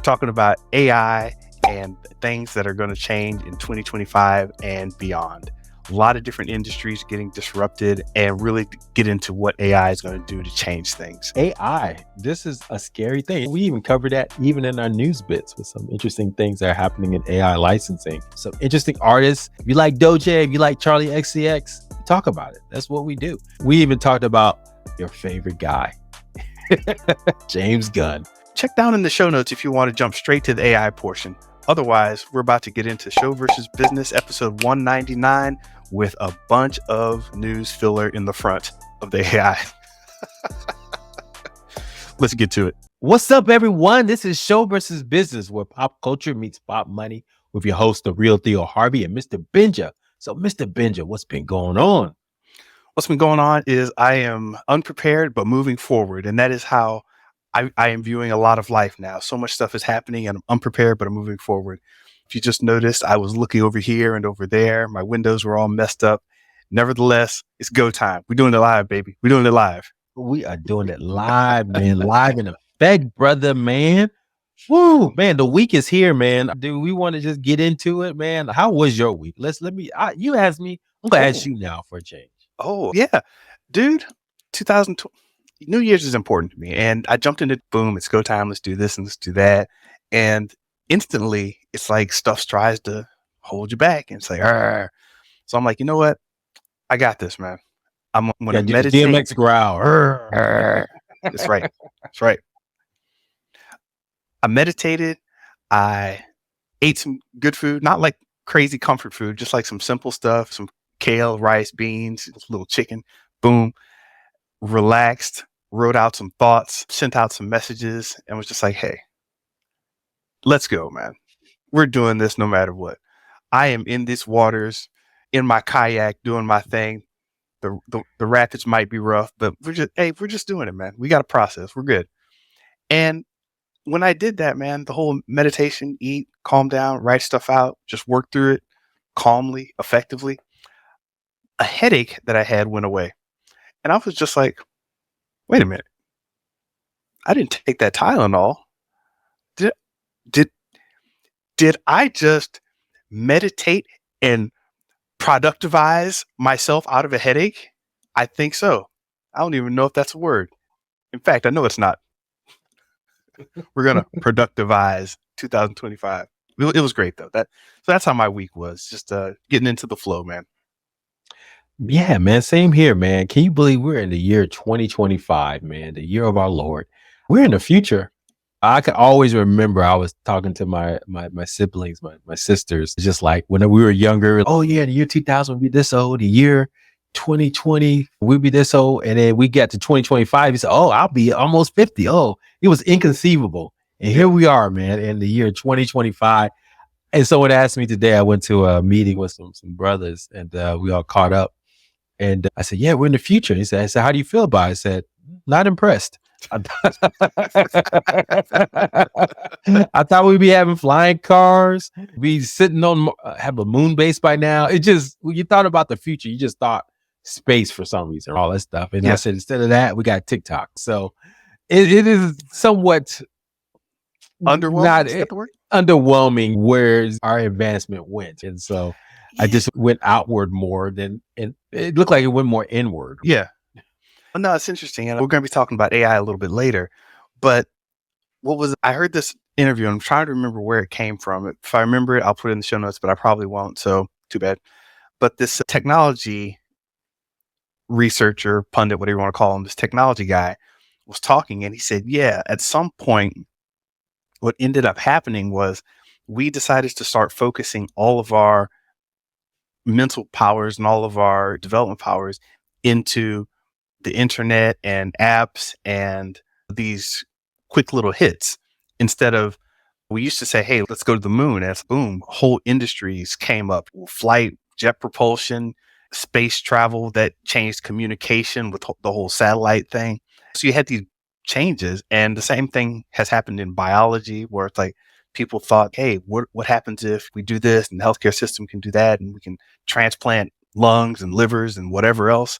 talking about AI and things that are going to change in 2025 and beyond. A lot of different industries getting disrupted, and really get into what AI is going to do to change things. AI, this is a scary thing. We even covered that even in our news bits with some interesting things that are happening in AI licensing. Some interesting artists. If you like Doechii, if you like Charlie XCX, talk about it. That's what we do. We even talked about your favorite guy, James Gunn. Check down in the show notes if you want to jump straight to the AI portion. Otherwise, we're about to get into Show versus Business episode 199 with a bunch of news filler in the front of the AI. Let's get to it. What's up, everyone? This is Show versus Business, where pop culture meets pop money, with your host, the real Theo Harvey and Mr. Benja. So, Mr. Benja, what's been going on? What's been going on is I am unprepared, but moving forward. And that is how I am viewing a lot of life now. So much stuff is happening and I'm unprepared, but I'm moving forward. If you just noticed, I was looking over here and over there. My windows were all messed up. Nevertheless, it's go time. We're doing it live, baby. We're doing it live. We are doing it live, man. Live in effect, brother, man. Woo, man, the week is here, man. Do we want to just get into it, man? How was your week? You asked me. I'm going to ask you now for a change. Oh, yeah. Dude, 2020. New Year's is important to me. And I jumped into boom, it's go time. Let's do this and let's do that. And instantly it's like stuff tries to hold you back. And it's like, argh. So I'm like, you know what? I got this, man. I'm going to meditate. DMX growl. That's right. That's right. I meditated. I ate some good food, not like crazy comfort food, just like some simple stuff, some kale, rice, beans, a little chicken, boom, relaxed. Wrote out some thoughts, sent out some messages, and was just like, hey, let's go, man. We're doing this no matter what. I am in these waters, in my kayak, doing my thing. The rapids might be rough, but we're just doing it, man. We got a process. We're good. And when I did that, man, the whole meditation, eat, calm down, write stuff out, just work through it calmly, effectively, a headache that I had went away. And I was just like, wait a minute. I didn't take that Tylenol. Did I just meditate and productivize myself out of a headache? I think so. I don't even know if that's a word. In fact, I know it's not. We're going to productivize 2025. It was great though. So that's how my week was. Just getting into the flow, man. Yeah, man. Same here, man. Can you believe we're in the year 2025, man? The year of our Lord. We're in the future. I can always remember I was talking to my siblings, my sisters, just like when we were younger. Oh yeah, the year 2000 we'll be this old. The year 2020 we'll be this old. And then we got to 2025. He said, oh, I'll be almost 50. Oh, it was inconceivable. And here we are, man, in the year 2025. And someone asked me today, I went to a meeting with some brothers and we all caught up. And I said, yeah, we're in the future. He said, how do you feel about it? I said, not impressed. I thought we'd be having flying cars, be sitting on, have a moon base by now. It just, when you thought about the future, you just thought space for some reason, all that stuff. And I said, instead of that, we got TikTok. So it is somewhat underwhelming where our advancement went. And so I just went outward more than, and it looked like it went more inward. Yeah. Well, no, it's interesting. And we're going to be talking about AI a little bit later. But I heard this interview and I'm trying to remember where it came from. If I remember it, I'll put it in the show notes, but I probably won't. So too bad. But this technology researcher, pundit, whatever you want to call him, this technology guy was talking and he said, yeah, at some point, what ended up happening was we decided to start focusing all of our mental powers and all of our development powers into the internet and apps and these quick little hits instead of, we used to say, hey, let's go to the moon. And boom, whole industries came up, flight, jet propulsion, space travel that changed communication with the whole satellite thing. So you had these changes, and the same thing has happened in biology where it's like, people thought, hey, what happens if we do this and the healthcare system can do that and we can transplant lungs and livers and whatever else.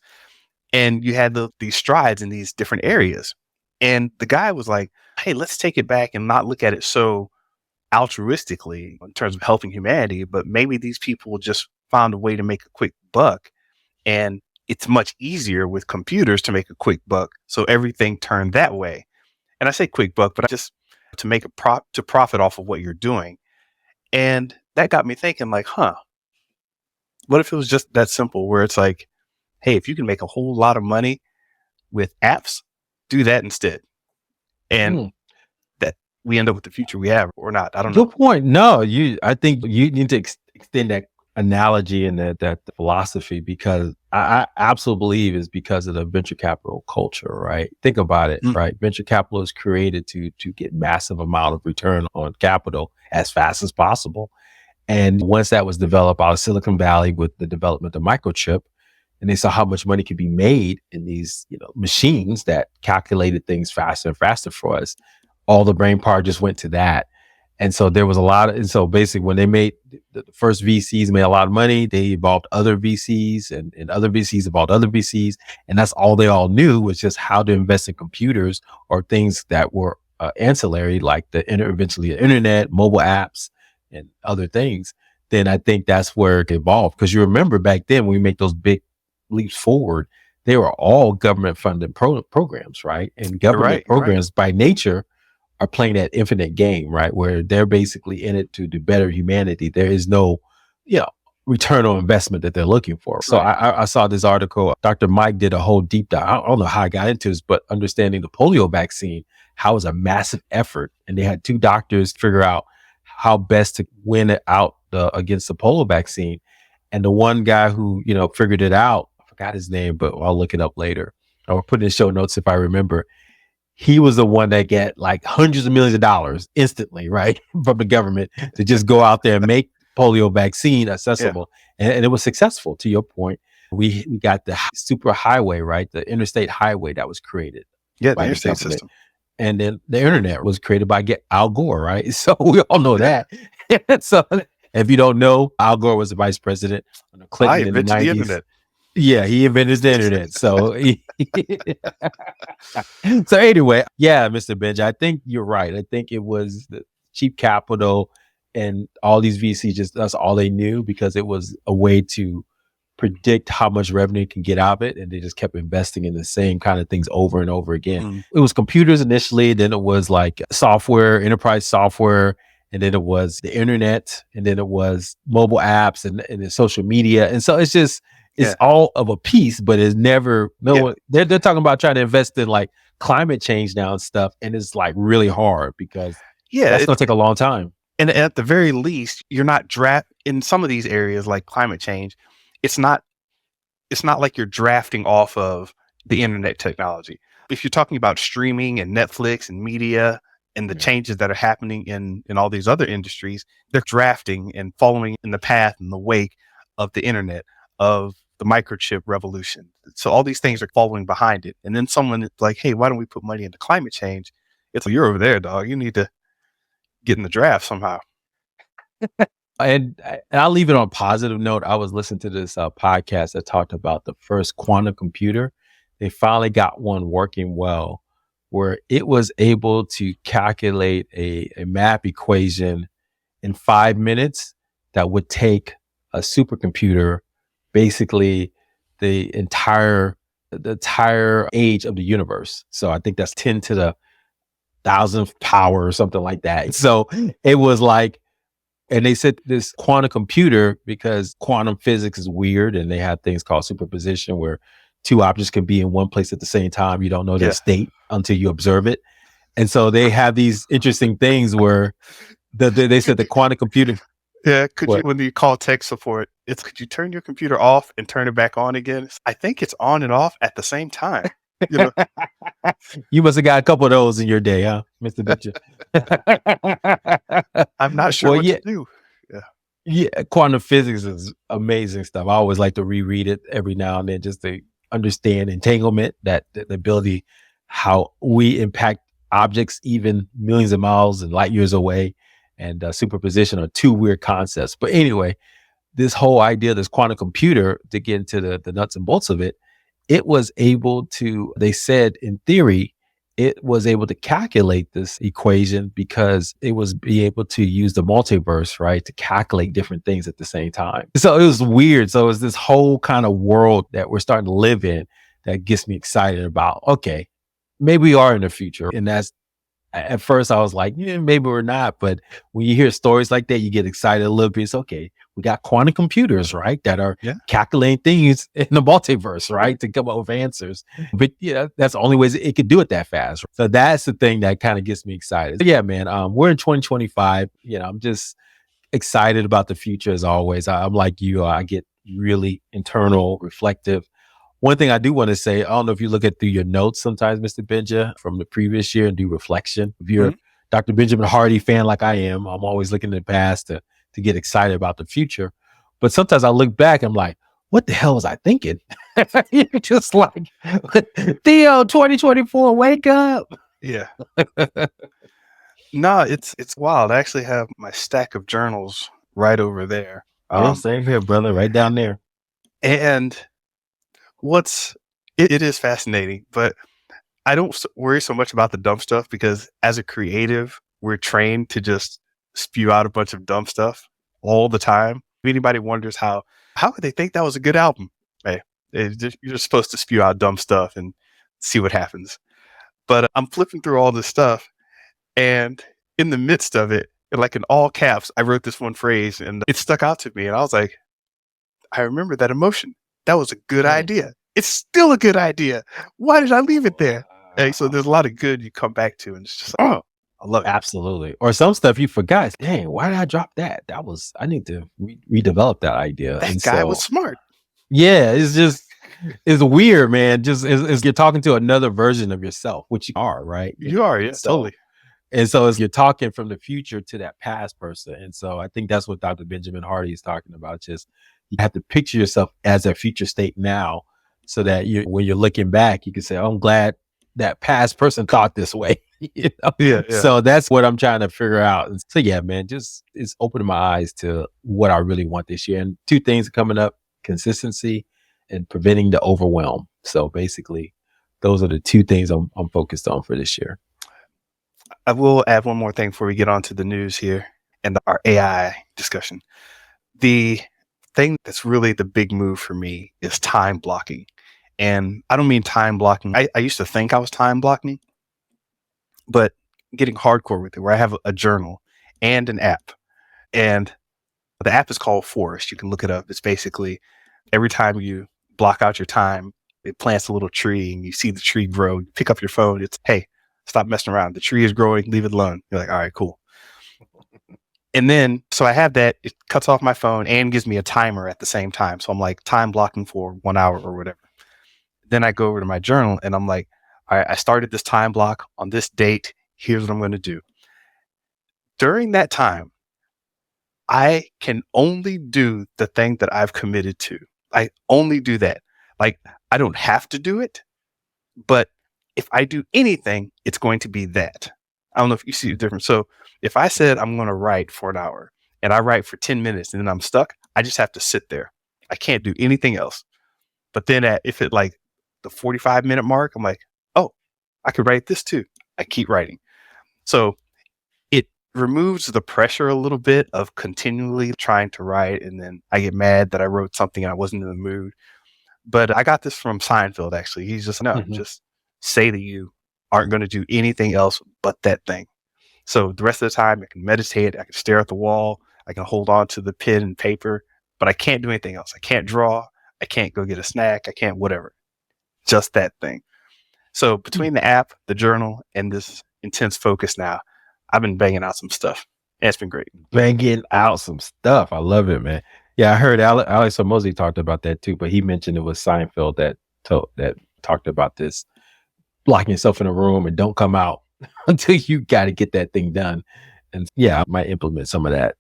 And you had these strides in these different areas. And the guy was like, hey, let's take it back and not look at it so altruistically in terms of helping humanity, but maybe these people just found a way to make a quick buck. And it's much easier with computers to make a quick buck. So everything turned that way. And I say quick buck, but I just to make to profit off of what you're doing. And that got me thinking like, what if it was just that simple where it's like, hey, if you can make a whole lot of money with apps, do that instead. And Mm. that we end up with the future we have or not. I don't know. Good point. No, I think you need to extend that analogy and that philosophy, because I absolutely believe it's because of the venture capital culture, right? Think about it, Mm, right? Venture capital is created to get massive amount of return on capital as fast as possible. And once that was developed out of Silicon Valley with the development of microchip, and they saw how much money could be made in these, machines that calculated things faster and faster for us, all the brain power just went to that. And so there was a lot of, and so basically when they made the first VCs made a lot of money, they evolved other VCs, and other VCs evolved other VCs. And that's all they all knew was just how to invest in computers or things that were ancillary, like eventually the internet, mobile apps, and other things. Then I think that's where it evolved. Because you remember back then when we make those big leaps forward, they were all government funded programs, right? And you're right. government You're right. programs by nature are playing that infinite game, right? Where they're basically in it to do better humanity. There is no, you know, return on investment that they're looking for. So Right. I saw this article. Dr. Mike did a whole deep dive. I don't know how I got into this, but understanding the polio vaccine, how it was a massive effort. And they had two doctors figure out how best to win it out against the polio vaccine. And the one guy who, figured it out, I forgot his name, but I'll look it up later. I'll put in the show notes if I remember. He was the one that get like hundreds of millions of dollars instantly, right, from the government to just go out there and make polio vaccine Yeah. accessible. And it was successful, to your point. We got the super highway, right? The interstate highway that was created Yeah. The by the interstate government. system. And then the internet was created by Al Gore, right? So we all know Yeah. that. So if you don't know, Al Gore was the vice president under I Clinton in the invented the 90s. internet. Yeah, he invented the internet. So, so anyway, yeah, Mr. Benja, I think you're right. I think it was the cheap capital and all these VCs, just that's all they knew, because it was a way to predict how much revenue you can get out of it. And they just kept investing in the same kind of things over and over again. Mm, It was computers initially, then it was like software, enterprise software, and then it was the internet, and then it was mobile apps and then social media. And so it's yeah. all of a piece, but it's never Yeah. one. They're talking about trying to invest in like climate change now and stuff, and it's like really hard because Yeah. that's going to take a long time. And at the very least, you're not in some of these areas like climate change. It's not it's not like you're drafting off of the internet technology. If you're talking about streaming and Netflix and media and the Yeah. changes that are happening in all these other industries, they're drafting and following in the path and the wake of the internet, of the microchip revolution. So all these things are following behind it. And then someone is like, hey, why don't we put money into climate change? It's like, you're over there, dog. You need to get in the draft somehow. And I'll leave it on a positive note. I was listening to this podcast that talked about the first quantum computer. They finally got one working well, where it was able to calculate a math equation in 5 minutes that would take a supercomputer, basically the entire age of the universe. So I think that's 10 to the thousandth power or something like that. So it was like, and they said this quantum computer, because quantum physics is weird and they have things called superposition where two objects can be in one place at the same time. You don't know their Yeah. state until you observe it. And so they have these interesting things where they said the quantum computer. Yeah, could you, What? when you call tech support, could you turn your computer off and turn it back on again? I think it's on and off at the same time. You know, You must have got a couple of those in your day, huh, Mr. Benja? I'm not sure Well, what yeah, to do. Yeah, yeah, quantum physics is amazing stuff. I always like to reread it every now and then just to understand entanglement, that the ability how we impact objects even millions of miles and light years away, and superposition are two weird concepts. But anyway, this whole idea, this quantum computer, to get into the nuts and bolts of it, it was able to, they said in theory, it was able to calculate this equation because it was be able to use the multiverse, right, to calculate different things at the same time. So it was weird. So it's this whole kind of world that we're starting to live in that gets me excited about, okay, maybe we are in the future. And that's at first I was like, yeah, maybe we're not. But when you hear stories like that, you get excited a little bit. It's okay. We got quantum computers, right, that are Yeah. calculating things in the multiverse, right, to come up with answers. But yeah, that's the only way it could do it that fast. So that's the thing that kind of gets me excited. But yeah, man, we're in 2025. I'm just excited about the future as always. I'm like you. I get really internal, reflective. One thing I do want to say, I don't know if you look at through your notes sometimes, Mr. Benja, from the previous year and do reflection. If you're Mhm. a Dr. Benjamin Hardy fan like I am, I'm always looking at the past to get excited about the future. But sometimes I look back, I'm like, what the hell was I thinking? You're just like, Theo, 2024, wake up. Yeah. No, it's wild. I actually have my stack of journals right over there. Yeah, same here, brother, right down there. And what's it is fascinating, but I don't worry so much about the dumb stuff because as a creative, we're trained to just spew out a bunch of dumb stuff all the time. If anybody wonders how could they think that was a good album? Hey, you're just supposed to spew out dumb stuff and see what happens. But I'm flipping through all this stuff, and in the midst of it, like in all caps, I wrote this one phrase, and it stuck out to me, and I was like, I remember that emotion. That was a good Mm. idea. It's still a good idea. Why did I leave it there? Hey, so there's a lot of good you come back to, and it's just like, oh, I love it. Absolutely. Or some stuff you forgot. Dang, why did I drop that? I need to redevelop that idea. That And guy was so, smart. yeah, it's weird, man. Just as you're talking to another version of yourself, which you are, right? You are, And yeah, so, totally. as you're talking from the future to that past person. And so I think that's what Dr. Benjamin Hardy is talking about. Just you have to picture yourself as a future state now so that when you're looking back, you can say, oh, I'm glad that past person thought this way. Yeah, yeah. So that's what I'm trying to figure out. And so yeah, man, just it's opening my eyes to what I really want this year. And two things are coming up: consistency and preventing the overwhelm. So basically, those are the two things I'm focused on for this year. I will add one more thing before we get on to the news here and our AI discussion. The thing that's really the big move for me is time blocking. And I don't mean time blocking. I used to think I was time blocking, but getting hardcore with it, where I have a journal and an app. And the app is called Forest. You can look it up. It's basically every time you block out your time, it plants a little tree and you see the tree grow. You pick up your phone. It's, hey, stop messing around. The tree is growing. Leave it alone. You're like, all right, cool. And then, so I have that. It cuts off my phone and gives me a timer at the same time. So I'm like time blocking for 1 hour or whatever. Then I go over to my journal and I'm like, all right, I started this time block on this date. Here's what I'm going to do. During that time, I can only do the thing that I've committed to. I only do that. Like, I don't have to do it, but if I do anything, it's going to be that. I don't know if you see the difference. So if I said I'm going to write for an hour and I write for 10 minutes and then I'm stuck, I just have to sit there. I can't do anything else. But then if it like the 45-minute mark, I'm like, oh, I could write this too. I keep writing. So it removes the pressure a little bit of continually trying to write. And then I get mad that I wrote something and I wasn't in the mood. But I got this from Seinfeld, actually. He's just, no, Mhm. just say that you aren't going to do anything else but that thing. So the rest of the time, I can meditate, I can stare at the wall, I can hold on to the pen and paper, but I can't do anything else. I can't draw, I can't go get a snack, I can't whatever. Just that thing. So between the app, the journal, and this intense focus now, I've been banging out some stuff. And it's been great. Banging out some stuff. I love it, man. Yeah, I heard Alex Hormozy talked about that too, but he mentioned it was Seinfeld that talked about this locking yourself in a room and don't come out until you got to get that thing done. And yeah, I might implement some of that.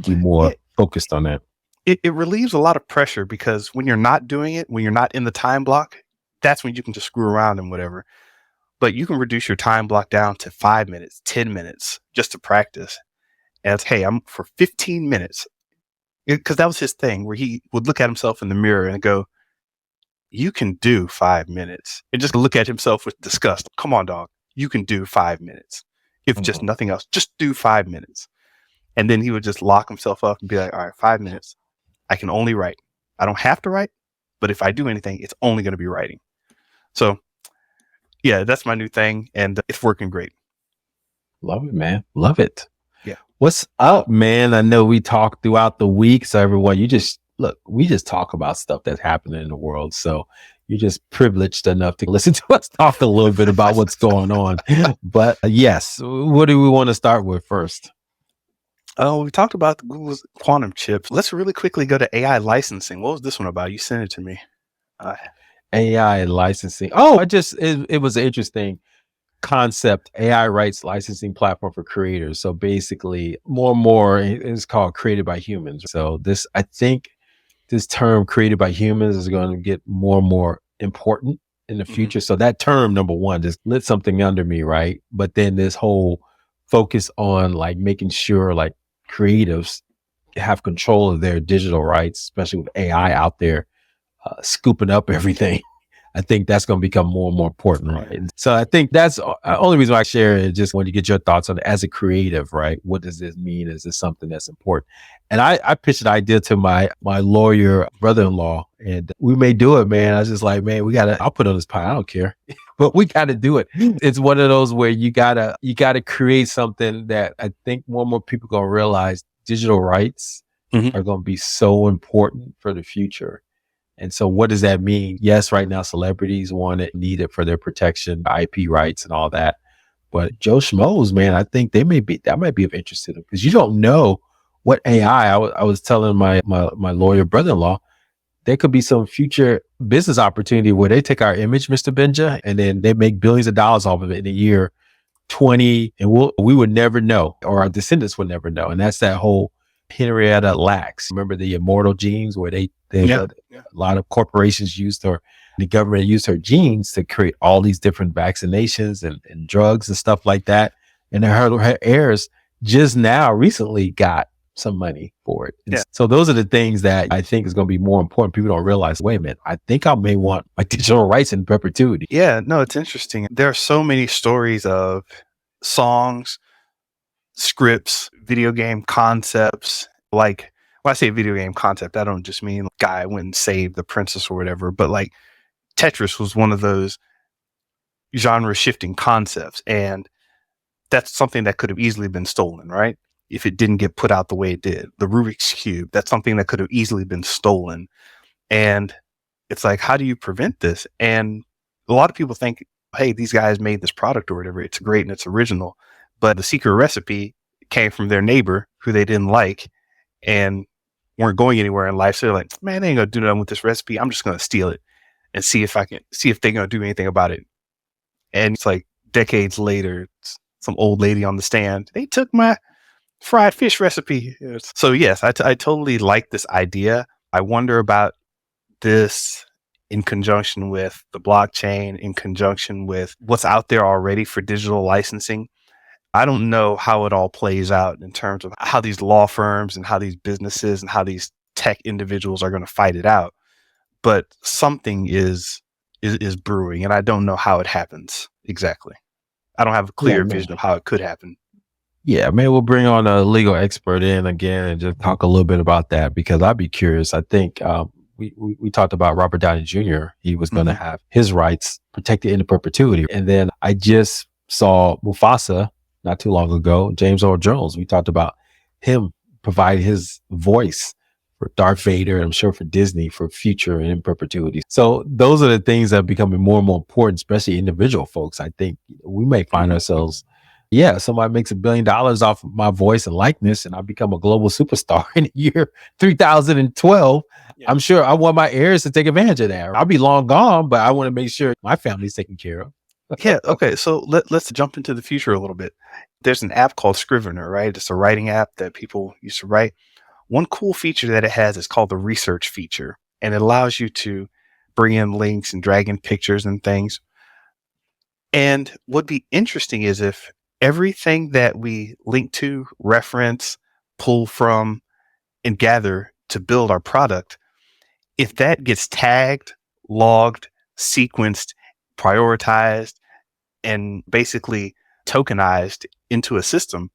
Be more Yeah, focused on that. it relieves a lot of pressure because when you're not doing it, when you're not in the time block, that's when you can just screw around and whatever. But you can reduce your time block down to 5 minutes, 10 minutes just to practice. And it's, hey, I'm for 15 minutes. Because that was his thing where he would look at himself in the mirror and go, you can do 5 minutes. And just look at himself with disgust. Come on, dog. you can do 5 minutes. If just nothing else, just do 5 minutes. And then he would just lock himself up and be like, all right, 5 minutes. I can only write. I don't have to write, but if I do anything, it's only going to be writing. So yeah, that's my new thing, and it's working great. Love it, man. Love it. Yeah. What's up, man? I know we talk throughout the week, so everyone, we just talk about stuff that's happening in the world. So you're just privileged enough to listen to us talk a little bit about what's going on. But yes, what do we want to start with first? Oh, we talked about Google's quantum chips. Let's really quickly go to AI licensing. What was this one about? You sent it to me. AI licensing. Oh, it was an interesting concept. AI rights licensing platform for creators. So basically, more and more it's called created by humans. So I think this term created by humans is going to get more and more important in the future. So that term, number one, just lit something under me, right? But then this whole focus on like making sure like creatives have control of their digital rights, especially with AI out there scooping up everything. I think that's going to become more and more important, right? So I think that's the only reason why I share it. Just want to get your thoughts on it as a creative, right? What does this mean? Is this something that's important? And I pitched an idea to my lawyer brother-in-law, and we may do it, man. I was just like, man, I'll put it on this pie. I don't care, but we got to do it. It's one of those where you gotta create something that I think more and more people are going to realize digital rights are going to be so important for the future. And so what does that mean? Yes, right now celebrities want it, need it for their protection, IP rights and all that. But Joe Schmoes, man, I think that might be of interest to them because you don't know what AI. I was telling my lawyer brother-in-law, there could be some future business opportunity where they take our image, Mr. Benja, and then they make billions of dollars off of it in a year 20, and we would never know, or our descendants would never know. And that's that whole Henrietta Lacks. Remember the immortal genes where a lot of corporations used her, the government used her genes to create all these different vaccinations and drugs and stuff like that. And her heirs just now recently got some money for it. Yeah. So those are the things that I think is going to be more important. People don't realize, wait a minute, I think I may want my digital rights in perpetuity. Yeah, no, it's interesting. There are so many stories of songs, scripts, video game concepts. Like, when I say video game concept, I don't just mean guy went and saved the princess or whatever, but like Tetris was one of those genre shifting concepts. And that's something that could have easily been stolen, right? If it didn't get put out the way it did. The Rubik's Cube, that's something that could have easily been stolen. And it's like, how do you prevent this? And a lot of people think, hey, these guys made this product or whatever. It's great and it's original. But the secret recipe came from their neighbor who they didn't like and weren't going anywhere in life. So they're like, man, they ain't going to do nothing with this recipe. I'm just going to steal it and see if they're going to do anything about it. And it's like decades later, some old lady on the stand, they took my fried fish recipe. So yes, I totally like this idea. I wonder about this in conjunction with the blockchain, in conjunction with what's out there already for digital licensing. I don't know how it all plays out in terms of how these law firms and how these businesses and how these tech individuals are going to fight it out. But something is brewing, and I don't know how it happens exactly. I don't have a clear vision of how it could happen. Yeah, maybe we'll bring on a legal expert in again and just talk a little bit about that because I'd be curious. I think we talked about Robert Downey Jr. He was going to have his rights protected into perpetuity. And then I just saw Mufasa not too long ago, James Earl Jones. We talked about him providing his voice for Darth Vader, and I'm sure for Disney for future and in perpetuity. So those are the things that are becoming more and more important, especially individual folks. I think we may find ourselves, somebody makes $1 billion off of my voice and likeness, and I become a global superstar in the year 3012. Yeah. I'm sure I want my heirs to take advantage of that. I'll be long gone, but I want to make sure my family's taken care of. Yeah. Okay. So let's jump into the future a little bit. There's an app called Scrivener, right? It's a writing app that people used to write. One cool feature that it has is called the research feature, and it allows you to bring in links and drag in pictures and things. And what'd be interesting is if everything that we link to, reference, pull from, and gather to build our product, if that gets tagged, logged, sequenced, prioritized, and basically tokenized into a system,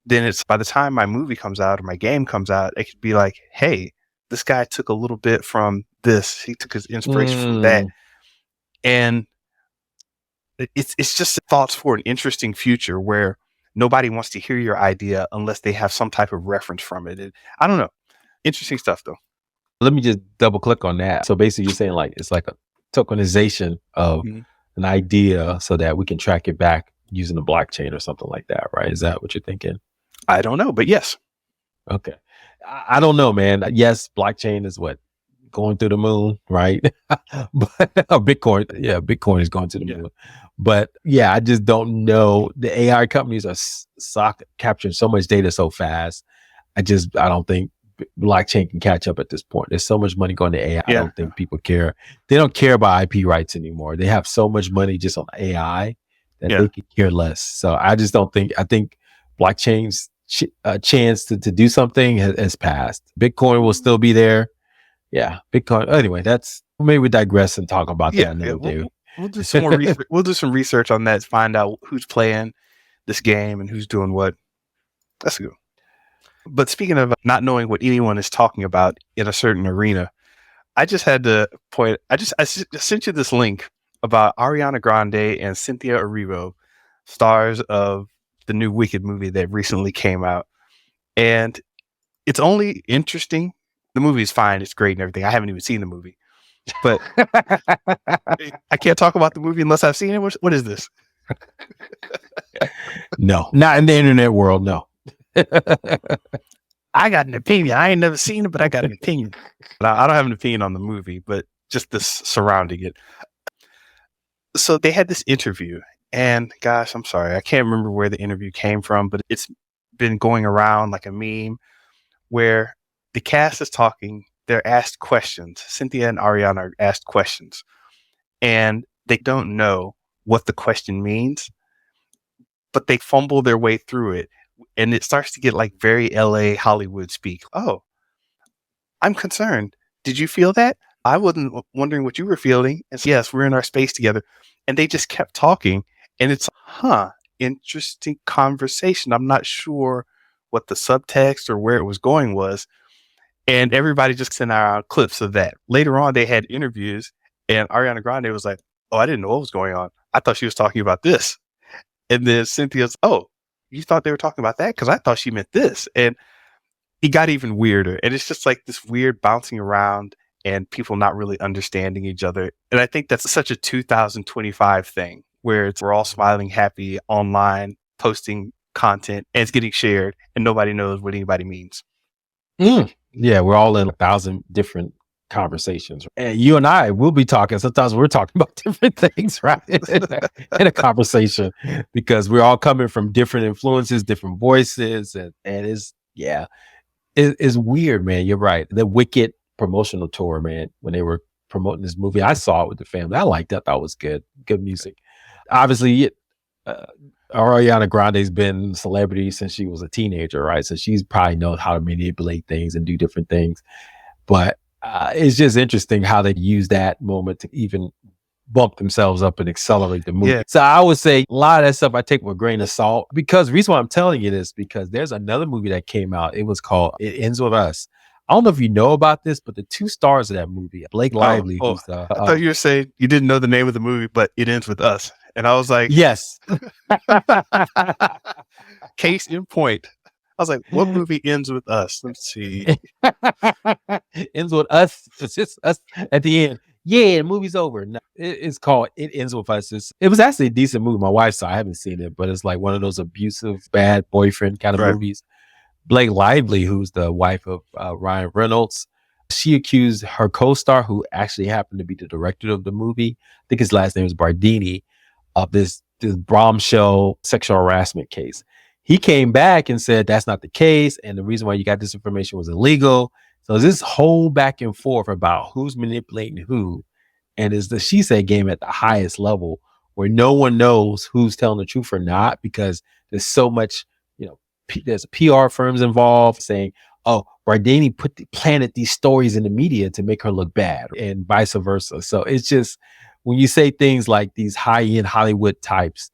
then it's by the time my movie comes out or my game comes out, it could be like, hey, this guy took a little bit from this. He took his inspiration from that. And it's just thoughts for an interesting future where nobody wants to hear your idea unless they have some type of reference from it. I don't know. Interesting stuff though. Let me just double click on that. So basically you're saying like it's like a tokenization of an idea so that we can track it back using the blockchain or something like that, right? Is that what you're thinking? I don't know, but yes. Okay. I don't know, man. Yes, blockchain is what? Going through the moon, right? But Bitcoin, yeah, Bitcoin is going to the moon. But yeah, I just don't know. The AI companies are capturing so much data so fast. I don't think blockchain can catch up at this point. There's so much money going to AI. I don't think people care. They don't care about IP rights anymore. They have so much money just on AI that they could care less. So I just don't think. I think blockchain's chance to do something has passed. Bitcoin will still be there. Yeah, Bitcoin. Anyway, that's maybe we digress and talk about that another day. We'll do some more research. We'll do some research on that to find out who's playing this game and who's doing what. That's good. But speaking of not knowing what anyone is talking about in a certain arena, I just had to point. I sent you this link about Ariana Grande and Cynthia Erivo, stars of the new Wicked movie that recently came out, and it's only interesting. The movie is fine. It's great and everything. I haven't even seen the movie, but I can't talk about the movie unless I've seen it. What is this? No, not in the internet world. No. I got an opinion. I ain't never seen it, but I got an opinion. But I don't have an opinion on the movie, but just this surrounding it. So they had this interview, and gosh, I'm sorry. I can't remember where the interview came from, but it's been going around like a meme where the cast is talking. They're asked questions. Cynthia and Ariana are asked questions, and they don't know what the question means, but they fumble their way through it. And it starts to get like very LA Hollywood speak. Oh, I'm concerned. Did you feel that? I wasn't wondering what you were feeling. And so, yes, we're in our space together. And they just kept talking. And it's, interesting conversation. I'm not sure what the subtext or where it was going was. And everybody just sent out clips of that. Later on, they had interviews. And Ariana Grande was like, oh, I didn't know what was going on. I thought she was talking about this. And then Cynthia's, oh, you thought they were talking about that? Because I thought she meant this. And it got even weirder. And it's just like this weird bouncing around and people not really understanding each other. And I think that's such a 2025 thing where we're all smiling, happy online, posting content, and it's getting shared and nobody knows what anybody means. Yeah, we're all in 1,000 different conversations. And you and I will be talking. Sometimes we're talking about different things, right? in a conversation, because we're all coming from different influences, different voices. And it's weird, man. You're right. The Wicked promotional tour, man, when they were promoting this movie, I saw it with the family. I liked that. That was good. Good music. Obviously, Ariana Grande's been a celebrity since she was a teenager, right? So she's probably known how to manipulate things and do different things. But it's just interesting how they use that moment to even bump themselves up and accelerate the movie. Yeah. So I would say a lot of that stuff I take with a grain of salt, because the reason why I'm telling you this, because there's another movie that came out. It was called It Ends With Us. I don't know if you know about this, but the two stars of that movie, Blake Lively. I thought you were saying you didn't know the name of the movie, but It Ends With Us. And I was like, yes. Case in point. I was like, what movie ends with us? Let's see. Ends with us. It's just us at the end. Yeah, the movie's over. No, it's called It Ends With Us. It was actually a decent movie. My wife saw. I haven't seen it, but it's like one of those abusive, bad boyfriend kind of movies. Blake Lively, who's the wife of Ryan Reynolds, she accused her co-star, who actually happened to be the director of the movie, I think his last name is Bardini, of this bombshell sexual harassment case. He came back and said that's not the case, and the reason why you got this information was illegal. So this whole back and forth about who's manipulating who, and is the she said game at the highest level where no one knows who's telling the truth or not, because there's so much, there's PR firms involved saying, oh, Bardini planted these stories in the media to make her look bad, and vice versa. So it's just when you say things like these high-end Hollywood types,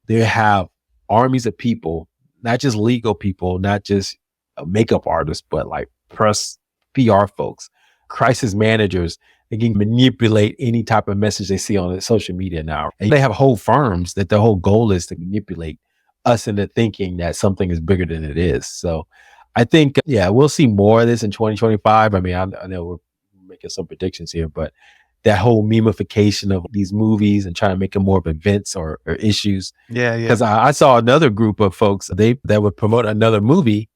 they have armies of people, not just legal people, not just makeup artists, but like press, PR folks, crisis managers. They can manipulate any type of message they see on social media now. And they have whole firms that the whole goal is to manipulate us into thinking that something is bigger than it is. So I think, yeah, we'll see more of this in 2025. I mean, I know we're making some predictions here, but that whole memification of these movies and trying to make them more of events or issues. Yeah, yeah, Because I saw another group of folks that would promote another movie.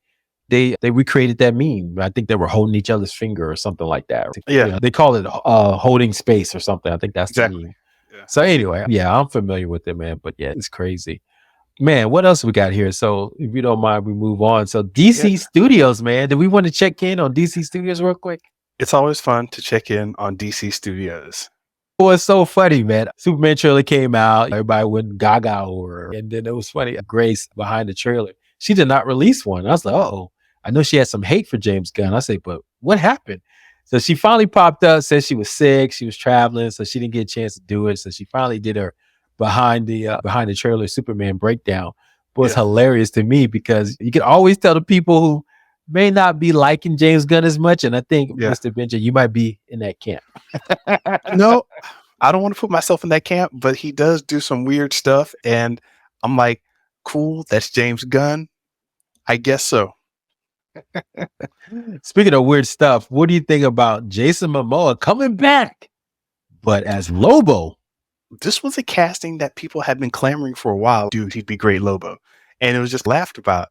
They recreated that meme. I think they were holding each other's finger or something like that. yeah. They call it holding space or something. I think that's the Exactly. meme. Yeah. So anyway, yeah, I'm familiar with it, man. But yeah, it's crazy. Man, what else we got here? So if you don't mind, we move on. So Yeah. DC Studios, man. Do we want to check in on DC Studios real quick? It's always fun to check in on DC Studios. Well, it's so funny, man. Superman trailer came out. Everybody went gaga over her. And then it was funny. Grace behind the trailer, she did not release one. I was like, oh, I know she had some hate for James Gunn. I say, but what happened? So she finally popped up, said she was sick. She was traveling, so she didn't get a chance to do it. So she finally did her behind the trailer Superman breakdown. But it's Yeah. hilarious to me because you can always tell the people who may not be liking James Gunn as much. And I think, Yeah. Mr. Benja, you might be in that camp. No, I don't want to put myself in that camp, but he does do some weird stuff. And I'm like, cool, that's James Gunn. I guess so. Speaking of weird stuff, what do you think about Jason Momoa coming back, but as Lobo? This was a casting that people had been clamoring for a while. Dude, he'd be great Lobo. And it was just laughed about.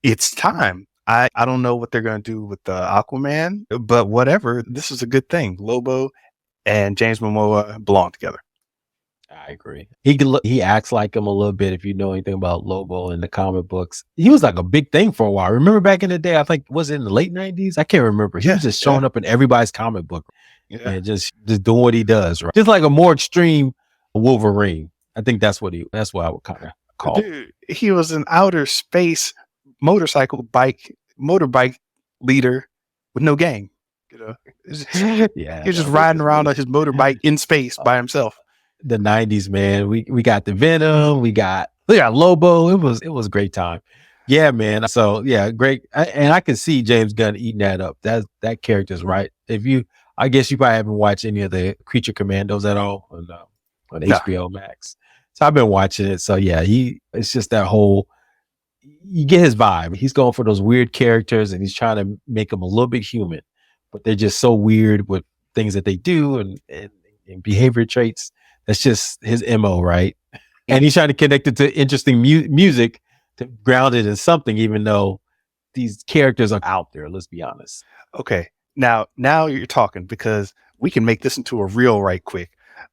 It's time. I don't know what they're going to do with the Aquaman, but whatever. This is a good thing. Lobo and James Momoa belong together. I agree. He acts like him a little bit. If you know anything about Lobo in the comic books, he was like a big thing for a while. Remember back in the day? I think was it in the late '90s? I can't remember. He was just showing up in everybody's comic book and just doing what he does. Right, just like a more extreme Wolverine. I think that's what I would kind of call. Dude, he was an outer space motorbike leader with no gang. You know, Yeah, he was just riding around on his motorbike in space by himself. The '90s, man. We got the Venom. We got Lobo. It was a great time. Yeah, man. So yeah, great. And I can see James Gunn eating that up. That character's right. I guess you probably haven't watched any of the Creature Commandos at all on HBO Max. So I've been watching it. So yeah, it's just that whole. You get his vibe. He's going for those weird characters, and he's trying to make them a little bit human, but they're just so weird with things that they do and behavior traits. That's just his MO, right? And he's trying to connect it to interesting music to ground it in something, even though these characters are out there. Let's be honest. Okay, now you're talking because we can make this into a reel right quick.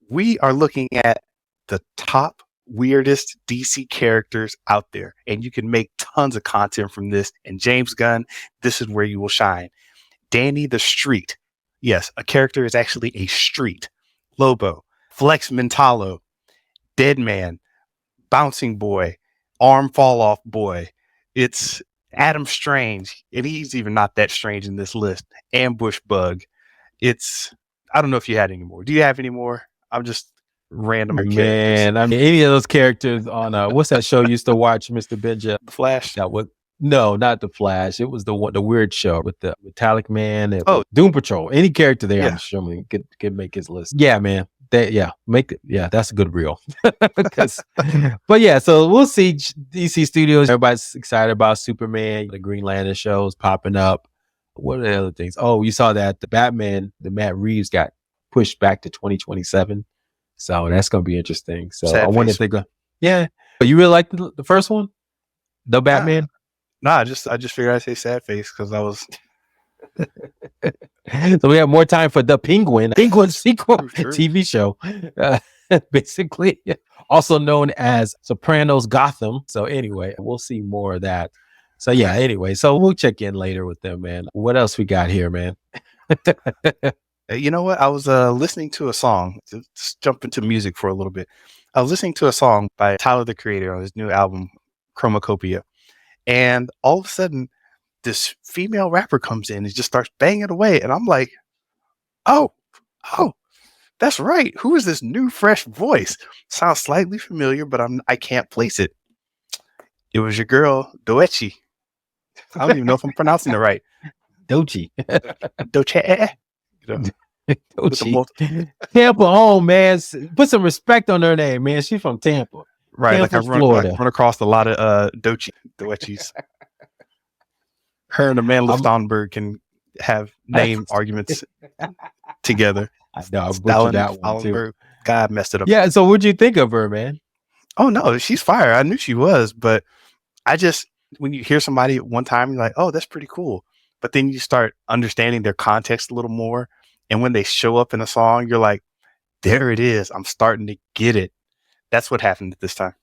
We are looking at the top weirdest DC characters out there, and you can make tons of content from this. And James Gunn, this is where you will shine. Danny the Street. Yes, a character is actually a street. Lobo, Flex Mentalo, Deadman, Bouncing Boy, Arm Fall Off Boy. It's Adam Strange, and he's even not that strange in this list. Ambush Bug. I don't know if you had any more. Do you have any more? I'm just random Man, I mean, any of those characters on what's that show you used to watch, Mr. Benja? The Flash. No, not the Flash. It was the weird show with the Metallic Man and Doom Patrol. Any character there, I'm assuming could make his list. Yeah, man. That's a good reel. But yeah, so we'll see DC Studios. Everybody's excited about Superman. The Green Lantern shows popping up. What are the other things? Oh, you saw that the Batman, the Matt Reeves got pushed back to 2027. So that's going to be interesting. So I wonder if they're going. Yeah. But you really like the first one? The Batman? Nah, I just figured I'd say sad face because I was. So we have more time for the Penguin sequel TV show, basically also known as Sopranos Gotham. So anyway, we'll see more of that. So yeah, anyway, so we'll check in later with them, man. What else we got here, man? You know what? I was listening to a song. Let's jump into music for a little bit. I was listening to a song by Tyler, the Creator, on his new album, Chromacopia. And all of a sudden, this female rapper comes in and just starts banging away. And I'm like, oh, That's right. Who is this new, fresh voice? Sounds slightly familiar, but I can't place it. It was your girl, Doechii. I don't even know if I'm pronouncing it right. Doechii. Doechii. You know, with the Doechii. multi- Tampa on, man. Put some respect on her name, man. She's from Tampa. right, like Tampa, Florida. run across a lot of Doechiis. Her and Amanda I'm, Steinberg can have name arguments together. I know I butchered that one too. Fallenberg. God messed it up. Yeah. So what'd you think of her, man? Oh no, she's fire. I knew she was, but I just when you hear somebody at one time, you're like, oh, that's pretty cool. But then you start understanding their context a little more. And when they show up in a song, you're like, there it is. I'm starting to get it. That's what happened this time.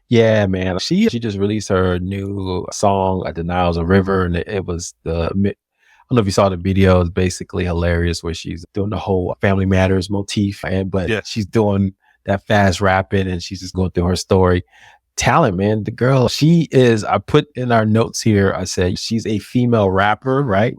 Yeah, man. She just released her new song, "The Nile's a River," and it was I don't know if you saw the video. It's basically hilarious where she's doing the whole Family Matters motif, but Yeah. she's doing that fast rapping and she's just going through her story. Talent, man. The girl, she is. I put in our notes here. I said she's a female rapper, right?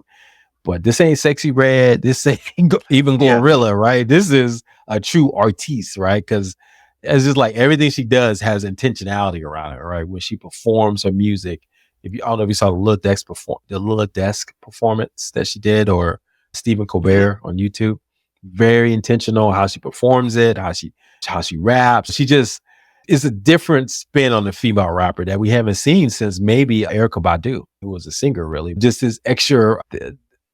But this ain't Sexy Red. This ain't even Glorilla, right? This is a true artiste, right? Because it's just like everything she does has intentionality around it, right? When she performs her music, I don't know if you saw the Little Desk performance that she did, or Stephen Colbert on YouTube. Very intentional how she performs it, how she raps. She just is a different spin on the female rapper that we haven't seen since maybe Erykah Badu, who was a singer, really. Just this extra,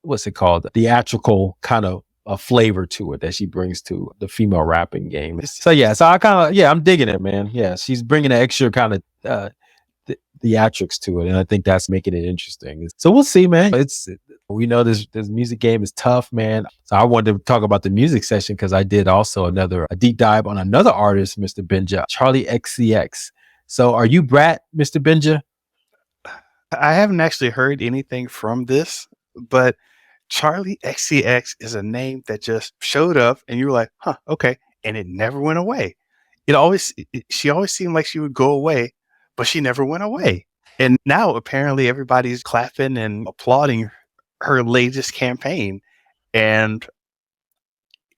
what's it called? Theatrical kind of a flavor to it that she brings to the female rapping game. So I kind of, I'm digging it, man. Yeah, she's bringing an extra kind of theatrics to it, and I think that's making it interesting. So we'll see, man. We know this music game is tough, man. So I wanted to talk about the music session because I did also a deep dive on another artist, Mr. Benja, Charlie XCX. So are you Brat, Mr. Benja? I haven't actually heard anything from this, but Charlie XCX is a name that just showed up and you were like, huh, okay. And it never went away. She always seemed like she would go away, but she never went away. And now apparently everybody's clapping and applauding her latest campaign. And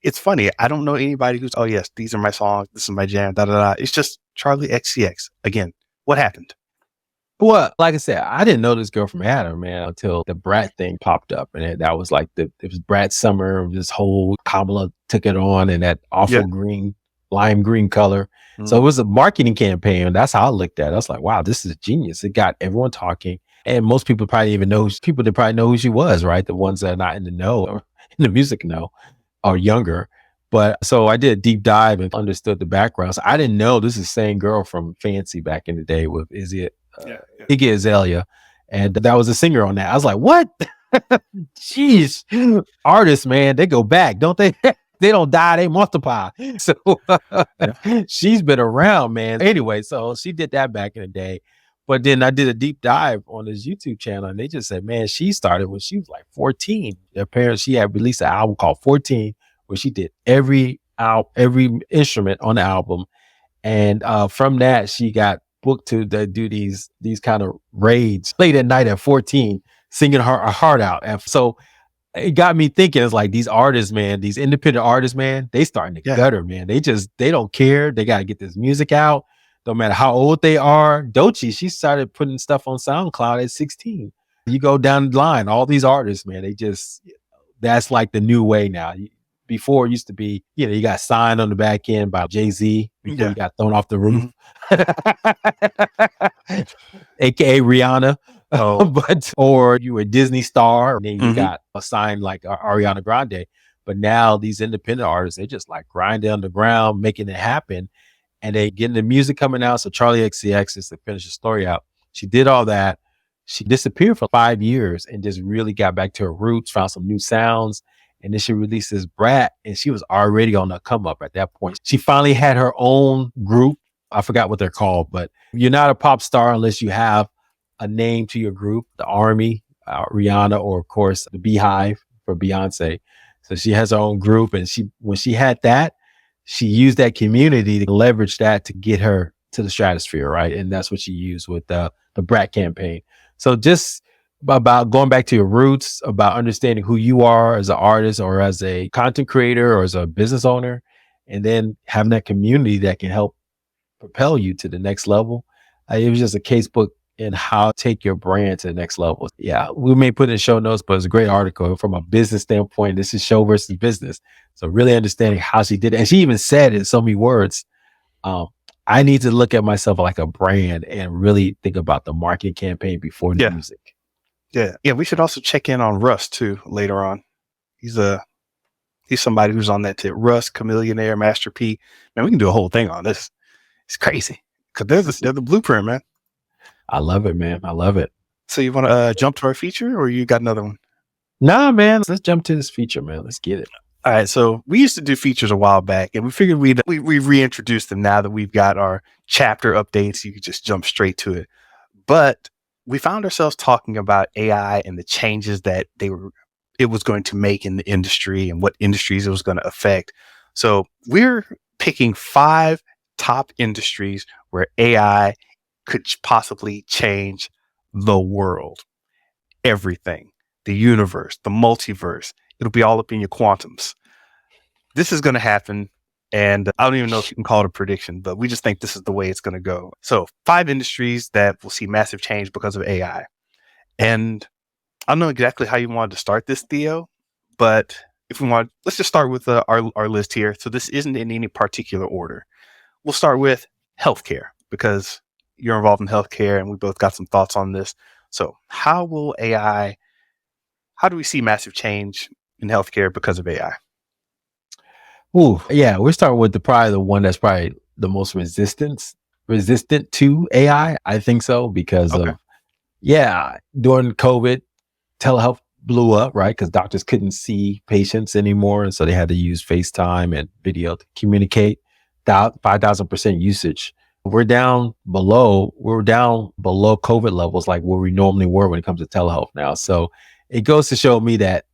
it's funny. I don't know anybody who's, oh yes, these are my songs. This is my jam, da, da, da. It's just Charlie XCX. Again, what happened? Well, like I said, I didn't know this girl from Adam, man, until the Brat thing popped up. And that was like it was Brat Summer. This whole Kamala took it on and that awful lime green color. Mm-hmm. So it was a marketing campaign. That's how I looked at it. I was like, wow, this is genius. It got everyone talking. And most people probably even know people that probably know who she was, right? The ones that are not in the know or in the music know or younger. But so I did a deep dive and understood the background. So I didn't know this is the same girl from Fancy back in the day with Iggy Azalea. And that was a singer on that. I was like, what? Jeez. Artists, man, they go back, don't they? They don't die, they multiply. So she's been around, man. Anyway, so she did that back in the day. But then I did a deep dive on his YouTube channel and they just said, man, she started when she was like 14. She had released an album called 14 where she did every instrument on the album. And from that, she got booked to do these kind of raids late at night at 14, singing her heart out. And so it got me thinking, it's like these artists, man, these independent artists, man, they starting to gutter, man. They don't care. They got to get this music out. No matter how old they are. Doechii, she started putting stuff on SoundCloud at 16. You go down the line, all these artists, man, that's like the new way now. Before it used to be, you got signed on the back end by Jay-Z before you got thrown off the roof. Mm-hmm. AKA Rihanna. Or you were a Disney star and then you got assigned like Ariana Grande. But now these independent artists, they just like grinding underground, making it happen. And they getting the music coming out. So Charlie XCX is to finish the story out. She did all that. She disappeared for 5 years and just really got back to her roots, found some new sounds. And then she released this Brat and she was already on the come up at that point. She finally had her own group. I forgot what they're called, but you're not a pop star unless you have a name to your group, the Army, Rihanna, or of course the Beehive for Beyonce. So she has her own group. And when she had that, she used that community to leverage that to get her to the stratosphere, right? And that's what she used with the Brat campaign. So just about going back to your roots, about understanding who you are as an artist or as a content creator or as a business owner, and then having that community that can help propel you to the next level. It was just a casebook in how to take your brand to the next level. Yeah, we may put it in show notes, but it's a great article from a business standpoint. This is show versus business. So really understanding how she did it. And she even said in so many words, um, I need to look at myself like a brand and really think about the marketing campaign before the Yeah. music. Yeah. We should also check in on Russ too later on. He's somebody who's on that tip. Russ, Chameleonaire, Master P. Man, we can do a whole thing on this. It's crazy because they're the blueprint, man. I love it, man. I love it. So you want to jump to our feature, or you got another one? Nah, man. Let's jump to this feature, man. Let's get it. All right. So we used to do features a while back, and we figured we reintroduce them now that we've got our chapter updates. You could just jump straight to it. But we found ourselves talking about AI and the changes that it was going to make in the industry and what industries it was going to affect. So we're picking 5 top industries where AI could possibly change the world, everything, the universe, the multiverse. It'll be all up in your quantums. This is going to happen. And I don't even know if you can call it a prediction, but we just think this is the way it's going to go. So 5 industries that will see massive change because of AI. And I don't know exactly how you wanted to start this, Theo, but if we want, let's just start with our list here. So this isn't in any particular order. We'll start with healthcare because you're involved in healthcare and we both got some thoughts on this. So how do we see massive change in healthcare because of AI? Ooh, yeah, we're starting with probably the one that's probably the most resistant to AI. I think so because Okay. of during COVID, telehealth blew up, right? Because doctors couldn't see patients anymore, and so they had to use FaceTime and video to communicate. 5,000% usage. We're down below COVID levels, like where we normally were when it comes to telehealth now. So it goes to show me that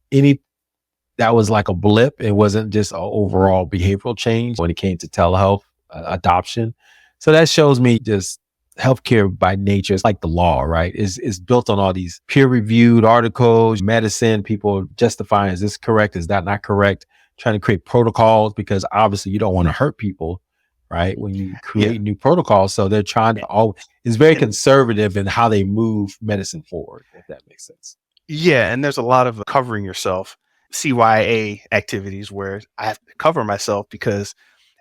that was like a blip. It wasn't just an overall behavioral change when it came to telehealth adoption. So that shows me just healthcare by nature is like the law, right? Is built on all these peer-reviewed articles, medicine, people justifying, is this correct? Is that not correct? Trying to create protocols because obviously you don't want to hurt people, right? When you create new protocols. So they're trying to it's very conservative in how they move medicine forward, if that makes sense. Yeah, and there's a lot of covering yourself, CYA activities where I have to cover myself because,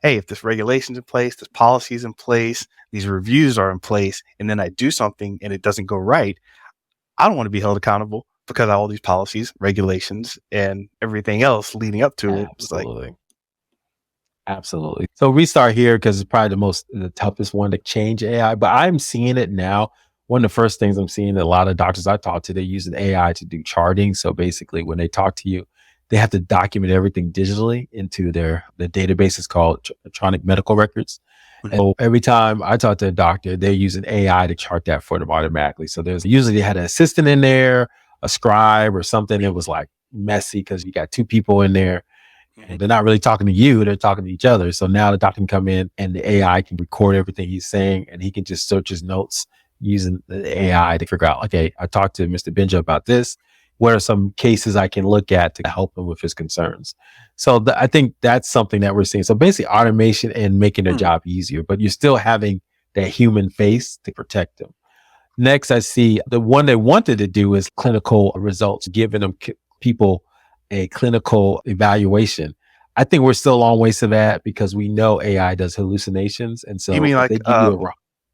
hey, if this regulation's in place, this policy's in place, these reviews are in place, and then I do something and it doesn't go right, I don't want to be held accountable because of all these policies, regulations, and everything else leading up to it. It's like, Absolutely. So we start here because it's probably the toughest one to change AI, but I'm seeing it now. One of the first things I'm seeing, a lot of doctors I talk to, they're using AI to do charting. So basically when they talk to you, they have to document everything digitally into the database is called electronic medical records. And so every time I talk to a doctor, they're using AI to chart that for them automatically. So there's usually they had an assistant in there, a scribe or something. It was like messy because you got 2 people in there. And they're not really talking to you, they're talking to each other. So now the doctor can come in and the AI can record everything he's saying and he can just search his notes using the AI to figure out, okay, I talked to Mr. Benja about this. What are some cases I can look at to help him with his concerns? So I think that's something that we're seeing. So basically automation and making their job easier, but you're still having that human face to protect them. Next, I see the one they wanted to do is clinical results, giving them people a clinical evaluation. I think we're still a long ways to that because we know AI does hallucinations. And so you mean like they give you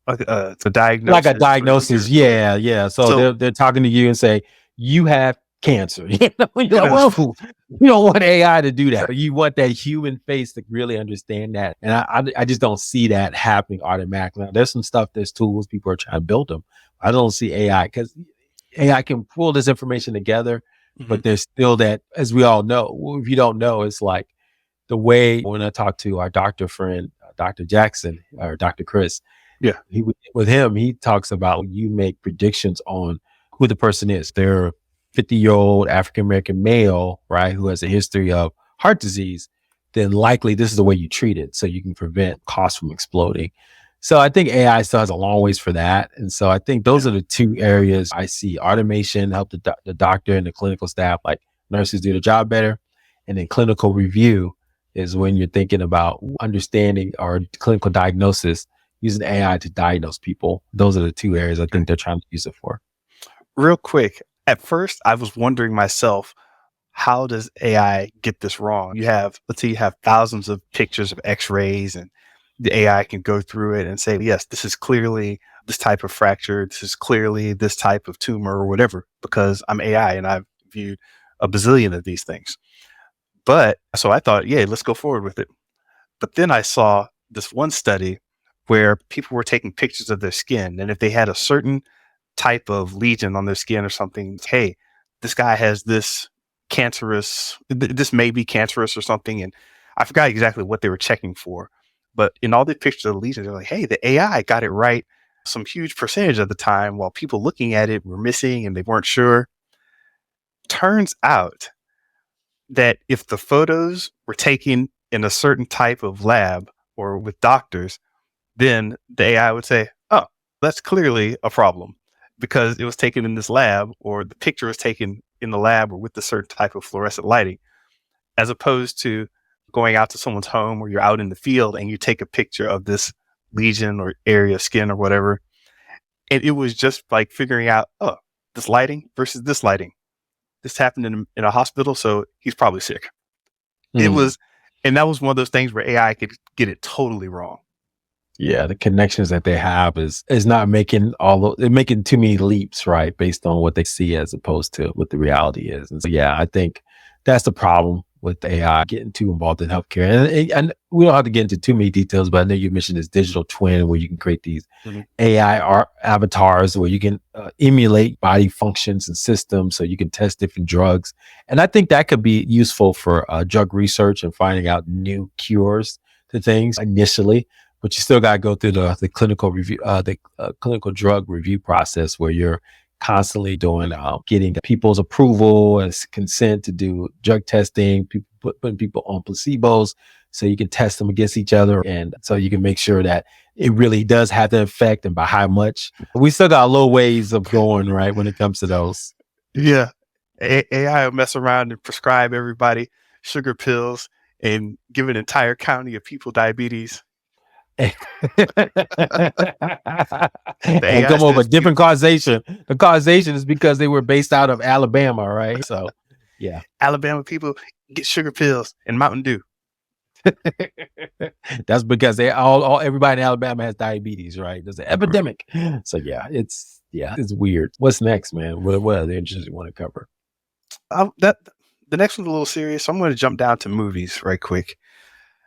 the diagnosis? like a diagnosis. Yeah. So they're talking to you and say, you have cancer. You're like, well, you don't want AI to do that. You want that human face to really understand that. And I just don't see that happening automatically. Now, there's some stuff, there's tools, people are trying to build them. I don't see AI because AI can pull this information together, but there's still that, as we all know, if you don't know, it's like the way when I talk to our doctor friend, Dr. Jackson or Dr. Chris, with him, he talks about when you make predictions on who the person is. They're a 50-year-old African-American male, right, who has a history of heart disease, then likely this is the way you treat it so you can prevent costs from exploding. So I think AI still has a long ways for that. And so I think Yeah. those are the two areas I see automation help the doctor and the clinical staff, like nurses, do the job better. And then clinical review is when you're thinking about understanding or clinical diagnosis using AI to diagnose people. Those are the two areas I Okay. think they're trying to use it for. Real quick, at first I was wondering myself, how does AI get this wrong? Let's say you have thousands of pictures of x-rays and the AI can go through it and say, yes, this is clearly this type of fracture. This is clearly this type of tumor or whatever, because I'm AI and I've viewed a bazillion of these things. But so I thought, yeah, let's go forward with it. But then I saw this one study where people were taking pictures of their skin. And if they had a certain type of lesion on their skin or something, hey, this guy has this this may be cancerous or something. And I forgot exactly what they were checking for. But in all the pictures of the lesions, they're like, hey, the AI got it right some huge percentage of the time, while people looking at it were missing and they weren't sure. Turns out that if the photos were taken in a certain type of lab or with doctors, then the AI would say, oh, that's clearly a problem because it was taken in this lab, or the picture was taken in the lab or with a certain type of fluorescent lighting, as opposed to going out to someone's home or you're out in the field and you take a picture of this lesion or area of skin or whatever. And it was just like figuring out, oh, this lighting versus this lighting. This happened in a hospital, so he's probably sick. It Hmm. was, and that was one of those things where AI could get it totally wrong. Yeah, the connections that they have is not making they're making too many leaps, right? Based on what they see as opposed to what the reality is. And so, yeah, I think that's the problem with AI getting too involved in healthcare. And we don't have to get into too many details, but I know you mentioned this digital twin where you can create these Mhm. AI avatars where you can emulate body functions and systems so you can test different drugs. And I think that could be useful for drug research and finding out new cures to things initially, but you still got to go through the clinical review, the clinical drug review process where you're constantly doing getting people's approval and consent to do drug testing, putting people on placebos so you can test them against each other, and so you can make sure that it really does have the effect and by how much. We still got a little ways of going, right, when it comes to those. Yeah. AI will mess around and prescribe everybody sugar pills and give an entire county of people diabetes. And The AI come up says, with different causation. The causation is because they were based out of Alabama, right? So, yeah. Alabama people get sugar pills and Mountain Dew. That's because all everybody in Alabama has diabetes, right? There's an epidemic. So it's weird. What's next, man? What other interesting you want to cover? That the next one's a little serious. So I'm going to jump down to movies right quick.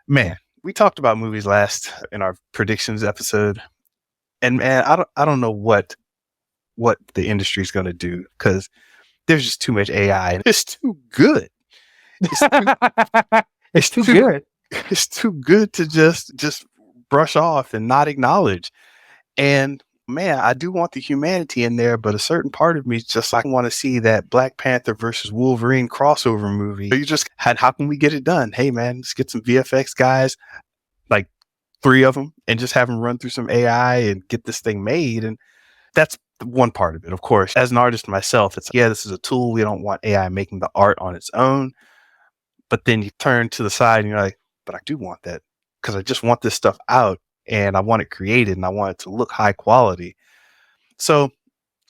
Man, we talked about movies last in our predictions episode, and man, I don't know what the industry is going to do, because there's just too much AI and it's too good. It's too It's it's too too good. it's too good to just brush off and not acknowledge. And man, I do want the humanity in there, but a certain part of me is just like, I want to see that Black Panther versus Wolverine crossover movie. You just had, how can we get it done? Hey man, let's get some VFX guys, like 3 of them, and just have them run through some AI and get this thing made. And that's one part of it. Of course, as an artist myself, it's, yeah, this is a tool. We don't want AI making the art on its own. But then you turn to the side and you're like, but I do want that, because I just want this stuff out and I want it created and I want it to look high quality. So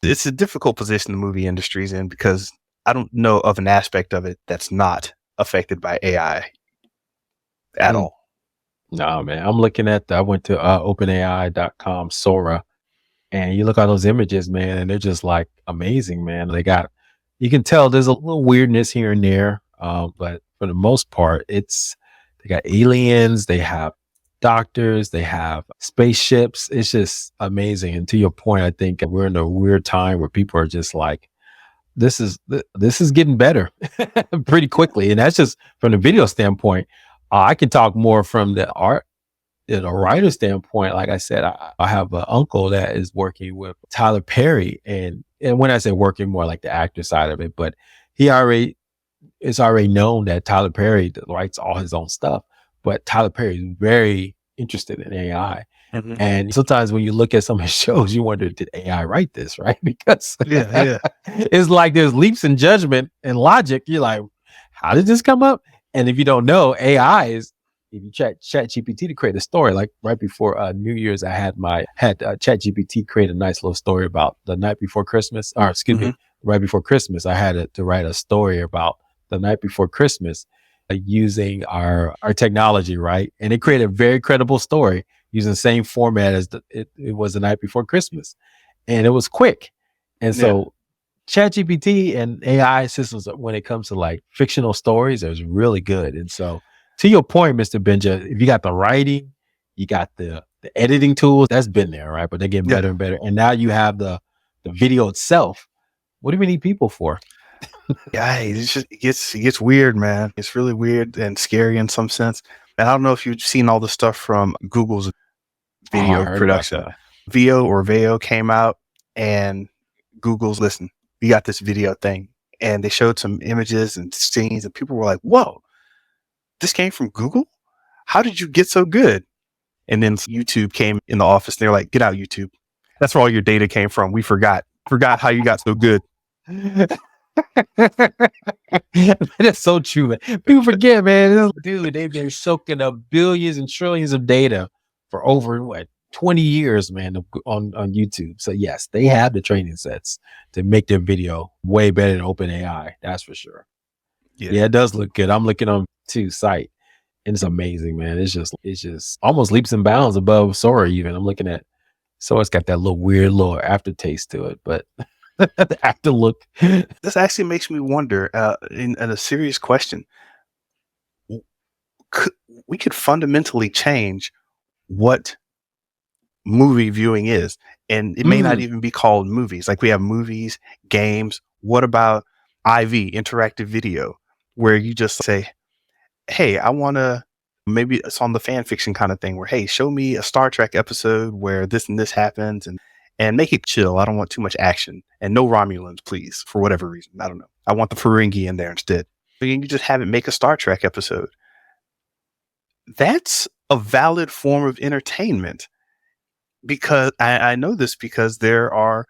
it's a difficult position the movie industry's in, because I don't know of an aspect of it that's not affected by AI at Mm. all. No, man. I'm looking at I went to openai.com Sora, and you look at those images, man, and they're just like amazing, man. You can tell there's a little weirdness here and there, but for the most part, they got aliens, they have doctors, they have spaceships. It's just amazing. And to your point, I think we're in a weird time where people are just like, this is getting better pretty quickly, and that's just from the video standpoint. I can talk more from the art in a writer standpoint. Like I said, I have an uncle that is working with Tyler Perry, and when I say working, more like the actor side of it, but he already it's already known that Tyler Perry writes all his own stuff. But Tyler Perry is very interested in AI, Mhm. And sometimes when you look at some of the shows, you wonder, did AI write this, right? Because Yeah, yeah, it's like there's leaps in judgment and logic. You're like, how did this come up? And if you don't know, AI is, if you chat GPT to create a story, like right before New Year's, I had chat GPT create a nice little story about the night before Christmas, or excuse me, mhm, right before Christmas. I had to write a story about the night before Christmas using our technology, right? And it created a very credible story using the same format as it was the night before Christmas. And it was quick. And yeah, so ChatGPT and AI systems, when it comes to like fictional stories, is really good. And so, to your point, Mr. Benja, if you got the writing, you got the editing tools, that's been there, right? But they're getting yeah. better and better. And now you have the video itself. What do we need people for? Yeah, it's just it gets weird, man. It's really weird and scary in some sense. And I don't know if you've seen all the stuff from Google's Oh, I video heard about production. that. VO or Veo came out and Google's listen, we got this video thing. And they showed some images and scenes and people were like, whoa, this came from Google? How did you get so good? And then YouTube came in the office. They're like, get out, YouTube. That's where all your data came from. We forgot how you got so good. That's so true, man. People forget, man. Dude, they've been soaking up billions and trillions of data for over what 20 years, man, on YouTube. So yes, they have the training sets to make their video way better than OpenAI. That's for sure. Yeah. Yeah, it does look good. I'm looking on two site, and it's amazing, man. It's just almost leaps and bounds above Sora. Even I'm looking at Sora's got that little weird little aftertaste to it, but the after look. This actually makes me wonder, in a serious question, could, we could fundamentally change what movie viewing is. And it may not Mm. even be called movies. Like we have movies, games. What about IV, interactive video, where you just say, hey, I want to, maybe it's on the fan fiction kind of thing where, hey, show me a Star Trek episode where this and this happens and make it chill. I don't want too much action and no Romulans, please, for whatever reason. I don't know. I want the Ferengi in there instead. But you can just have it make a Star Trek episode. That's a valid form of entertainment because I know this because there are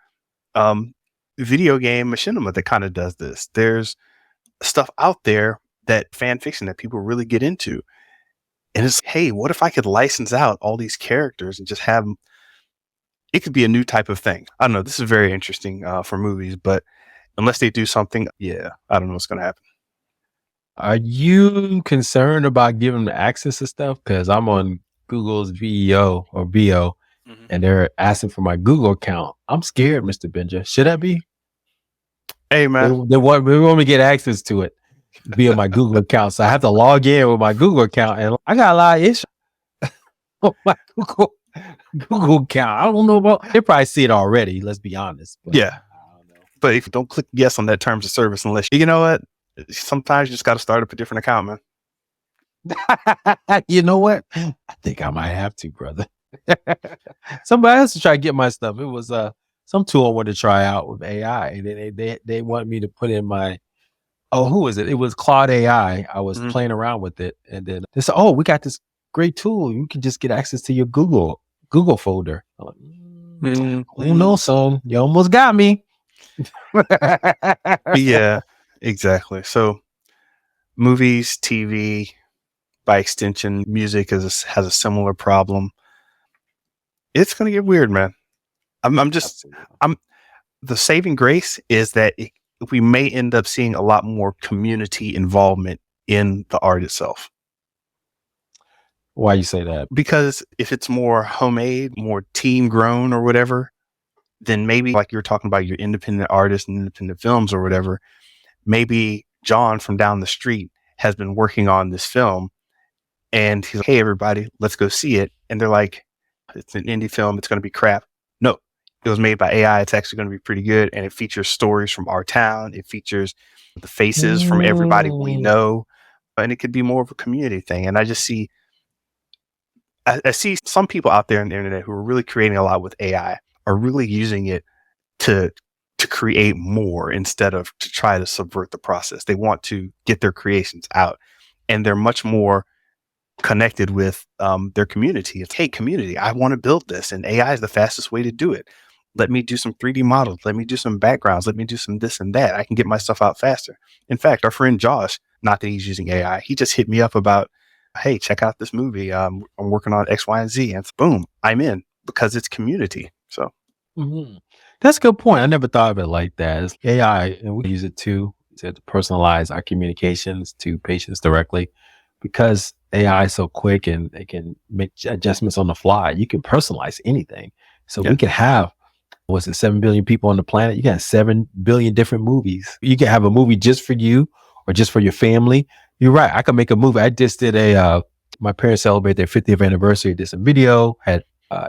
um, video game machinima that kind of does this. There's stuff out there that fan fiction that people really get into. And it's, hey, what if I could license out all these characters and just have them? It could be a new type of thing. I don't know. This is very interesting for movies, but unless they do something, yeah, I don't know what's going to happen. Are you concerned about giving them access to stuff? Because I'm on Google's VEO or VO, Mhm. and they're asking for my Google account. I'm scared, Mr. Benja. Should I be? Hey, They, man. they want me to get access to it via my Google account. So I have to log in with my Google account, and I got a lot of issues with my Google account. I don't know about. They probably see it already. Let's be honest. But Yeah. I don't know. But if you don't click yes on that terms of service, unless you know what, sometimes you just got to start up a different account, man. You know what? I think I might have to, brother. Somebody else to try to get my stuff. It was some tool I wanted to try out with AI. And they want me to put in my who was it? It was Claude AI. I was Mhm. playing around with it, and then they said, "Oh, we got this great tool. You can just get access to your Google folder." I'm like, "Oh no, son, you almost got me." Yeah, exactly. So movies, TV, by extension, music has a similar problem. It's gonna get weird, man. I'm just Absolutely. I'm the saving grace is that we may end up seeing a lot more community involvement in the art itself. Why you say that? Because if it's more homemade, more team grown or whatever, then maybe like you're talking about your independent artists and independent films or whatever, maybe John from down the street has been working on this film and he's like, hey, everybody, let's go see it. And they're like, it's an indie film. It's going to be crap. No, it was made by AI. It's actually going to be pretty good. And it features stories from our town. It features the faces from everybody we Mm. know. And it could be more of a community thing. And I see some people out there on the internet who are really creating a lot with AI are really using it to create more instead of to try to subvert the process. They want to get their creations out. And they're much more connected with their community. It's, hey, community, I want to build this, and AI is the fastest way to do it. Let me do some 3D models. Let me do some backgrounds. Let me do some this and that. I can get my stuff out faster. In fact, our friend Josh, not that he's using AI, he just hit me up about, hey, check out this movie. I'm working on X, Y, and Z. And boom, I'm in because it's community. So Mhm. That's a good point. I never thought of it like that. It's AI, and we use it too to personalize our communications to patients directly because AI is so quick and it can make adjustments on the fly. You can personalize anything. So yeah, we can have, what's it, 7 billion people on the planet? You got 7 billion different movies. You can have a movie just for you or just for your family. You're right. I could make a movie. I just did my parents celebrate their 50th anniversary. Did some video, had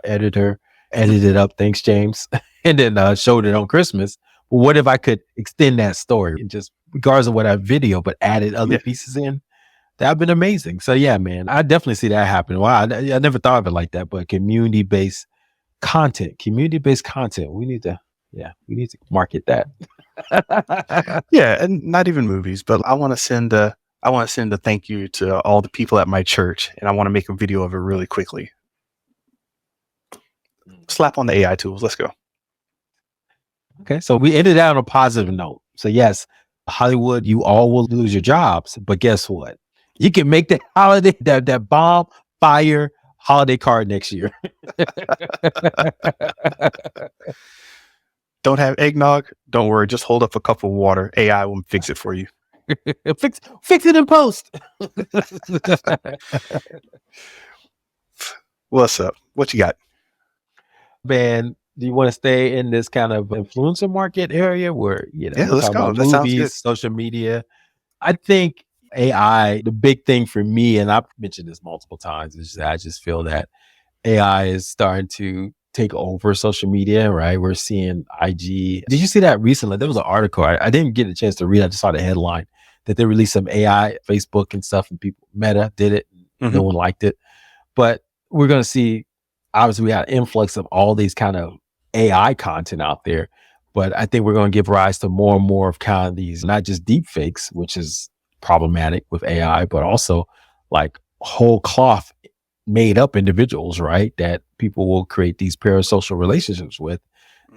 editor edited up. Thanks, James. And then showed it on Christmas. But what if I could extend that story and just, regardless of what I video, but added other yeah, pieces in? That'd been amazing. So yeah, man, I definitely see that happening. Wow, I never thought of it like that. But community based content. We need to market that. yeah, and not even movies, but I want to send a thank you to all the people at my church, and I want to make a video of it really quickly. Slap on the AI tools. Let's go. Okay, so we ended out on a positive note. So yes, Hollywood, you all will lose your jobs, but guess what? You can make that holiday that bomb fire holiday card next year. Don't have eggnog? Don't worry. Just hold up a cup of water. AI will fix it for you. fix it in post. What's up? What you got? Man, do you want to stay in this kind of influencer market area where, Yeah, we're let's talking go. about That sounds good. movies, social media? I think AI, the big thing for me, and I've mentioned this multiple times, is that I just feel that AI is starting to take over social media, right? We're seeing IG. Did you see that recently? There was an article. I didn't get a chance to read. I just saw the headline that they released some AI, Facebook and stuff, and people, Meta did it. No Hmm. one liked it. But we're going to see, obviously, we had an influx of all these kind of AI content out there. But I think we're going to give rise to more and more of kind of these, not just deep fakes, which is problematic with AI, but also like whole cloth made up individuals, right? That people will create these parasocial relationships with,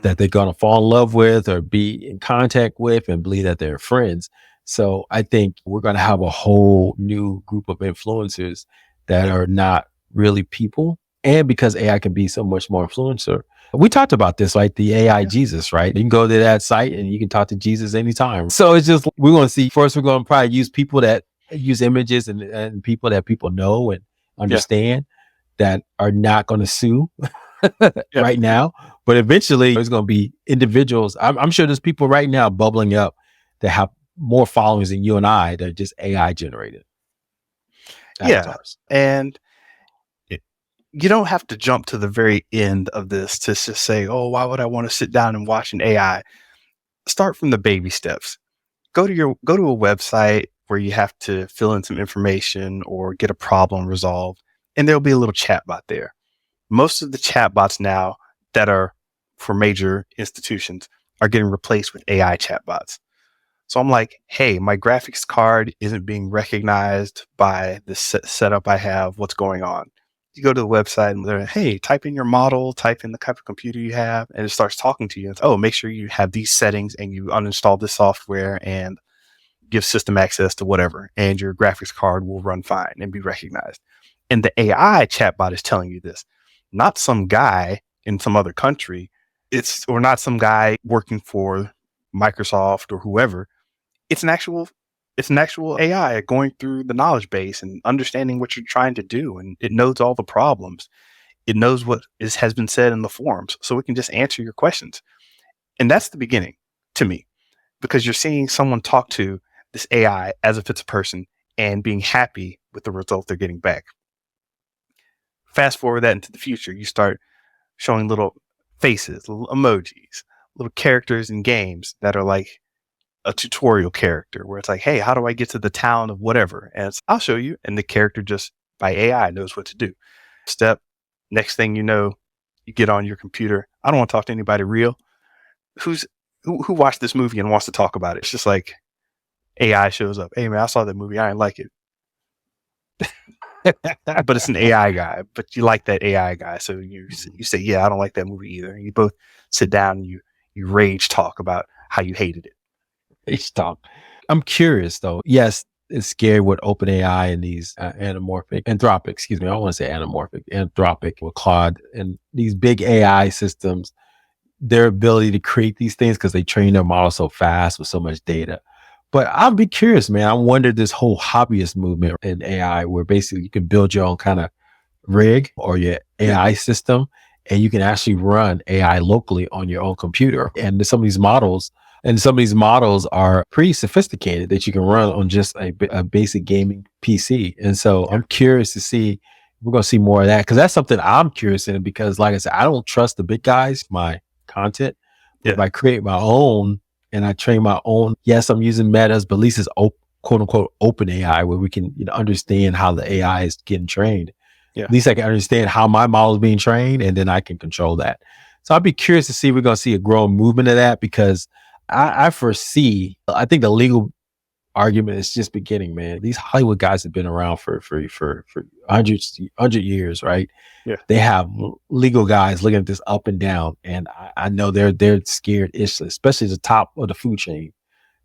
that they're going to fall in love with or be in contact with and believe that they're friends. So I think we're going to have a whole new group of influencers that are not really people. And because AI can be so much more influencer, we talked about this, like the AI Yeah. Jesus, right? You can go to that site and you can talk to Jesus anytime. So it's just, we're going to see first, we're going to probably use people that use images and people that people know and Yeah. understand that are not going to sue Yeah. right now. But eventually there's going to be individuals. I'm sure there's people right now bubbling up that have more followers than you and I that are just AI generated Yeah. avatars. And you don't have to jump to the very end of this to just say, oh, why would I want to sit down and watch an AI? Start from the baby steps. Go to a website where you have to fill in some information or get a problem resolved, and there'll be a little chat bot there. Most of the chatbots now that are for major institutions are getting replaced with AI chatbots. So I'm like, hey, my graphics card isn't being recognized by the setup I have. What's going on? You go to the website and they're, hey, type in your model, type in the type of computer you have, and it starts talking to you. It's, oh, make sure you have these settings and you uninstall this software and give system access to whatever, and your graphics card will run fine and be recognized. And the AI chatbot is telling you this, not some guy in some other country. Or not some guy working for Microsoft or whoever. It's an actual it's an actual AI going through the knowledge base and understanding what you're trying to do, and it knows all the problems. It knows what has been said in the forums, so it can just answer your questions. And that's the beginning to me, because you're seeing someone talk to this AI as if it's a person and being happy with the result they're getting back. Fast forward that into the future, you start showing little faces, little emojis, little characters in games that are like a tutorial character where it's like, hey, how do I get to the town of whatever? And it's, I'll show you. And the character just by AI knows what to do. Step. Next thing you know, you get on your computer. I don't want to talk to anybody real. Who watched this movie and wants to talk about it? It's just like AI shows up. Hey man, I saw that movie. I didn't like it. but it's an AI guy, but you like that AI guy. So you say, yeah, I don't like that movie either. And you both sit down and you rage talk about how you hated it. H talk. I'm curious though. Yes, it's scary with OpenAI and these anthropic, excuse me. I don't want to say anthropic with Claude and these big AI systems, their ability to create these things because they train their model so fast with so much data. But I'll be curious, man. I wonder this whole hobbyist movement in AI where basically you can build your own kind of rig or your Yeah, AI system, and you can actually run AI locally on your own computer. And some of these models are pretty sophisticated that you can run on just a basic gaming PC. And so yeah, I'm curious to see, we're going to see more of that because that's something I'm curious in because, like I said, I don't trust the big guys, my content, but if yeah, I create my own and I train my own, yes, I'm using metas, but at least it's quote unquote open AI where we can understand how the AI is getting trained. yeah. At least I can understand how my model is being trained and then I can control that. So I'd be curious to see if we're going to see a growing movement of that because I foresee, I think the legal argument is just beginning, man. These Hollywood guys have been around for hundred years, right? Yeah. They have legal guys looking at this up and down. And I know they're scared, especially the top of the food chain.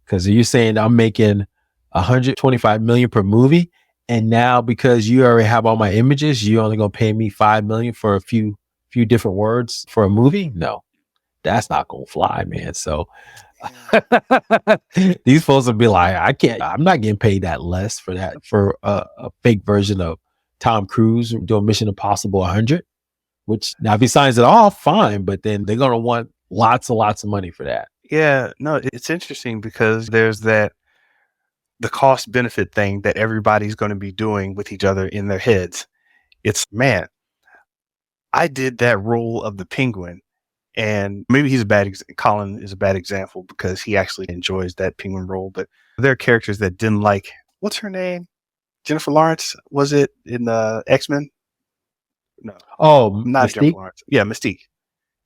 Because you're saying I'm making 125 million per movie, and now because you already have all my images, you only gonna pay me 5 million for a few different words for a movie? No, that's not gonna fly, man. So Yeah. these folks will be like, I'm not getting paid that less for that for a fake version of Tom Cruise doing Mission Impossible 100. Which now if he signs it off, fine, but then they're gonna want lots of money for that. Yeah, no, it's interesting because there's the cost benefit thing that everybody's going to be doing with each other in their heads. It's, man, I did that role of the penguin, and maybe Colin is a bad example because he actually enjoys that penguin role. But there are characters that didn't like, what's her name? Jennifer Lawrence, was it in X-Men? No, Oh, not Jennifer Mystique? Lawrence. Yeah, Mystique.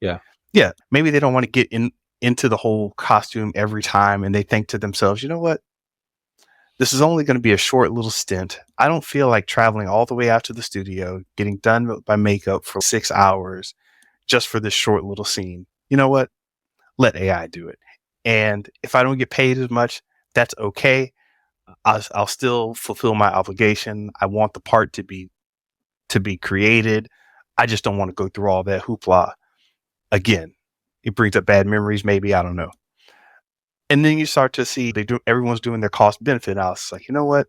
Yeah. Yeah, maybe they don't want to get into the whole costume every time, and they think to themselves, you know what? This is only going to be a short little stint. I don't feel like traveling all the way out to the studio, getting done by makeup for 6 hours just for this short little scene. You know what? Let AI do it. And if I don't get paid as much, that's okay. I'll still fulfill my obligation. I want the part to be created. I just don't want to go through all that hoopla again. It brings up bad memories, maybe. I don't know. And then you start to see everyone's doing their cost benefit analysis. Like, you know what?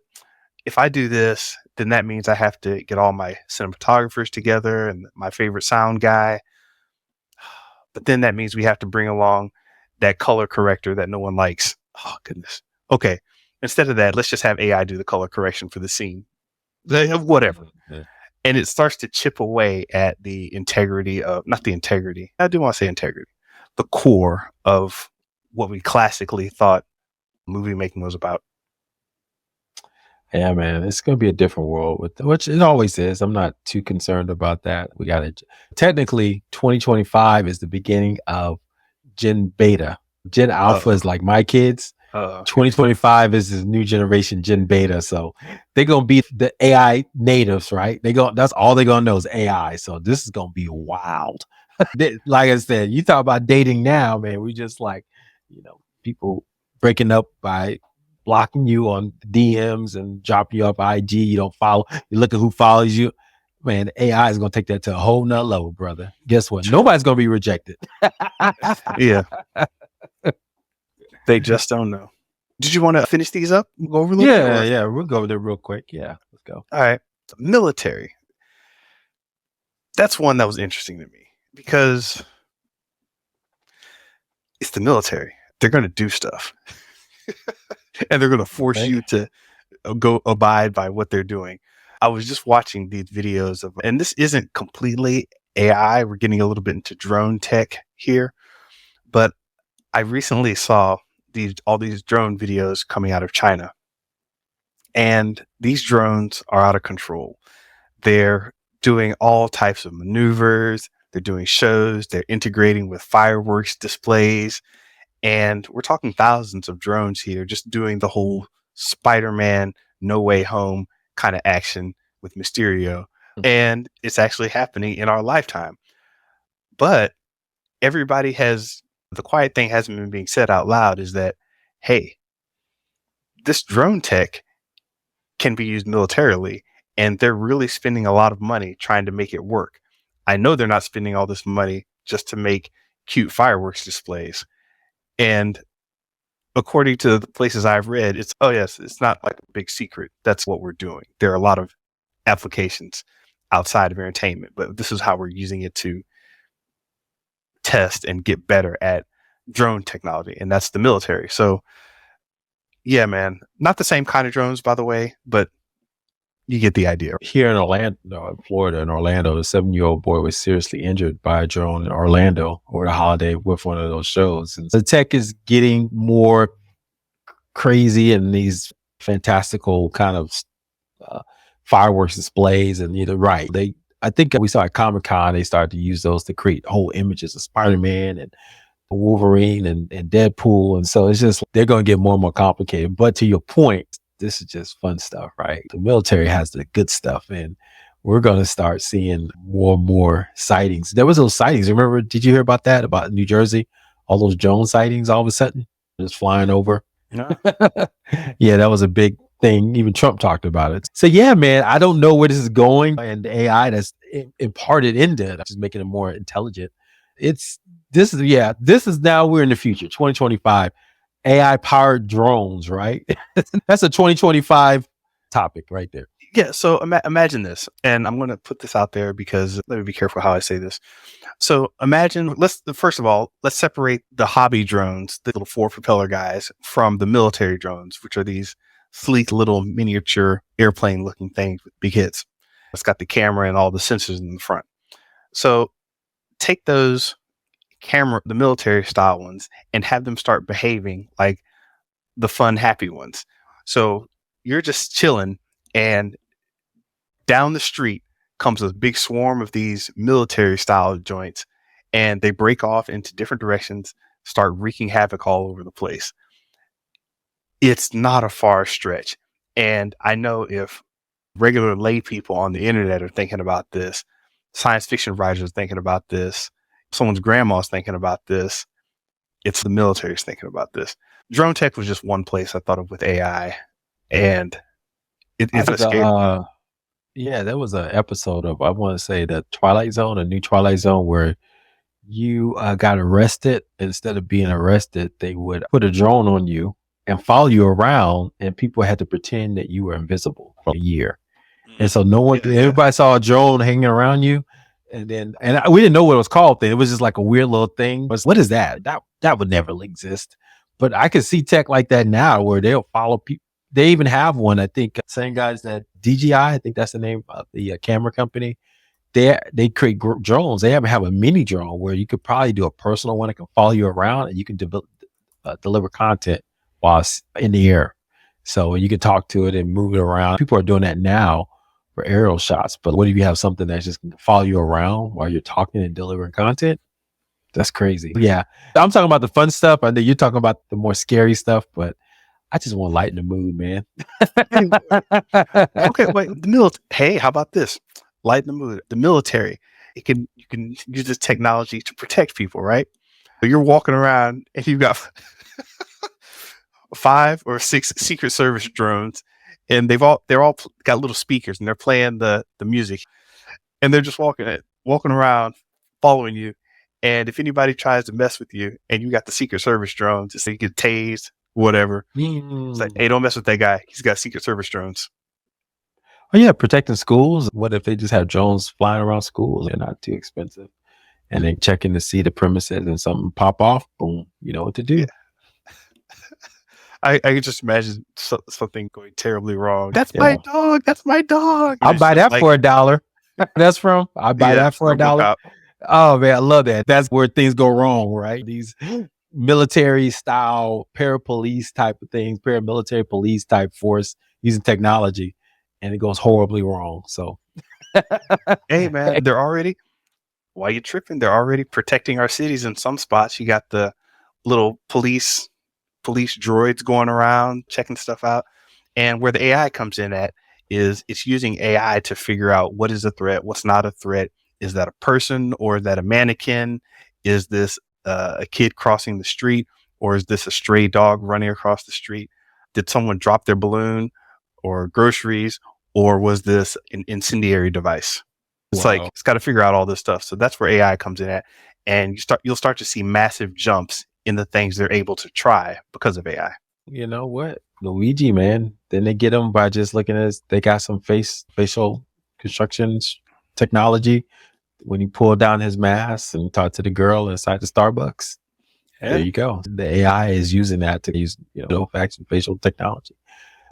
If I do this, then that means I have to get all my cinematographers together and my favorite sound guy. But then that means we have to bring along that color corrector that no one likes. Oh, goodness. Okay. Instead of that, let's just have AI do the color correction for the scene. Whatever. Yeah. And it starts to chip away at the integrity of, not the integrity, I do want to say integrity, the core of what we classically thought movie making was about. Yeah, man, it's gonna be a different world with which it always is. I'm not too concerned about that. We got it. Technically, 2025 is the beginning of Gen Beta. Gen Alpha Uh, is like my kids. okay. 2025 is this new generation Gen Beta. So they're gonna be the AI natives, right? That's all they're gonna know is AI. So this is gonna be wild. Like I said, you talk about dating now, man. We just like, people breaking up by blocking you on DMs and dropping you up IG. You don't follow. You look at who follows you. Man, the AI is gonna take that to a whole nother level, brother. Guess what? Nobody's gonna be rejected. Yeah, they just don't know. Did you want to finish these up? Go over a little bit, Yeah, or yeah. We'll go there real quick. Yeah, let's go. all right? Military. That's one that was interesting to me because it's the military. They're going to do stuff, and they're going to force Okay. you to go abide by what they're doing. I was just watching these videos of, and this isn't completely AI. We're getting a little bit into drone tech here, but I recently saw all these drone videos coming out of China, and these drones are out of control. They're doing all types of maneuvers. They're doing shows. They're integrating with fireworks displays. And we're talking thousands of drones here just doing the whole Spider-Man No Way Home kind of action, with Mysterio, and it's actually happening in our lifetime. But everybody has the quiet thing hasn't been being said out loud is that, hey, this drone tech can be used militarily, and they're really spending a lot of money trying to make it work. I know they're not spending all this money just to make cute fireworks displays. And according to the places I've read, it's, oh, yes, it's not like a big secret. That's what we're doing. There are a lot of applications outside of entertainment, but this is how we're using it to test and get better at drone technology, and that's the military. So, yeah, man, not the same kind of drones, by the way, but you get the idea. Here in Orlando, Florida, in Orlando, a 7-year-old boy was seriously injured by a drone in Orlando over the holiday with one of those shows. And the tech is getting more crazy and these fantastical kind of fireworks displays. And you're right. I think we saw at Comic-Con, they started to use those to create whole images of Spider-Man and Wolverine and Deadpool. And so it's just, they're going to get more and more complicated. But to your point, this is just fun stuff, right? The military has the good stuff, and we're going to start seeing more and more sightings. There was those sightings. Remember, did you hear about that? About New Jersey? All those drone sightings all of a sudden just flying over. No. Yeah, that was a big thing. Even Trump talked about it. So yeah, man, I don't know where this is going, and the AI that's imparted into it, just making it more intelligent. This is now, we're in the future, 2025, AI powered drones, right? That's a 2025 topic right there. Yeah. So imagine this, and I'm going to put this out there because let me be careful how I say this. So imagine, first of all, let's separate the hobby drones, the little 4 propeller guys, from the military drones, which are these sleek little miniature airplane looking things with big hits. It's got the camera and all the sensors in the front. So take those the military style ones, and have them start behaving like the fun, happy ones. So you're just chilling, and down the street comes a big swarm of these military style joints, and they break off into different directions, start wreaking havoc all over the place. It's not a far stretch. And I know if regular lay people on the internet are thinking about this, science fiction writers are thinking about this, someone's grandma's thinking about this, it's the military's thinking about this. Drone tech was just one place I thought of with AI, and it's scary. Yeah, there was an episode of, I want to say, the Twilight Zone, a new Twilight Zone, where you got arrested. Instead of being arrested, they would put a drone on you and follow you around, and people had to pretend that you were invisible for a year. And so everybody saw a drone hanging around you. And we didn't know what it was called then. It was just like a weird little thing. But what is that? That would never exist. But I could see tech like that now, where they'll follow people. They even have one, I think, same guys that Doechii, I think that's the name of the camera company. They create drones. They have a mini drone where you could probably do a personal one that can follow you around, and you can deliver content while it's in the air. So you can talk to it and move it around. People are doing that now for aerial shots. But what if you have something that's just going to follow you around while you're talking and delivering content? That's crazy. Yeah. I'm talking about the fun stuff. I know you're talking about the more scary stuff, but I just want to lighten the mood, man. Okay, wait. Hey, how about this? Lighten the mood. The military. You can use this technology to protect people, right? So you're walking around and you've got 5 or 6 Secret Service drones, and they're all got little speakers, and they're playing the music, and they're just walking around, following you. And if anybody tries to mess with you, and you got the Secret Service drones, so you get tased, whatever. It's like, hey, don't mess with that guy. He's got Secret Service drones. Oh yeah, protecting schools. What if they just have drones flying around schools? They're not too expensive, and they checking to see the premises, and something pop off. Boom, you know what to do. Yeah. I can just imagine something going terribly wrong. That's my dog. That's my dog. I'll buy that for $1. That's from. I'll buy that for $1. Oh man, I love that. That's where things go wrong, right? These military style parapolice type of things, paramilitary police type force using technology, and it goes horribly wrong. So, hey man, while you're tripping, they're already protecting our cities in some spots. You got the little police droids going around checking stuff out, and where the AI comes in at is it's using AI to figure out what is a threat, what's not a threat. Is that a person or is that a mannequin? Is this a kid crossing the street, or is this a stray dog running across the street? Did someone drop their balloon or groceries, or was this an incendiary device? It's like Wow. it's got to figure out all this stuff. So that's where AI comes in at, and you'll start to see massive jumps in the things they're able to try because of AI. You know what? Luigi, man. Then they get him by just looking at they got some facial constructions technology when he pulled down his mask and talked to the girl inside the Starbucks. Yeah. There you go. The AI is using that to use, facial technology,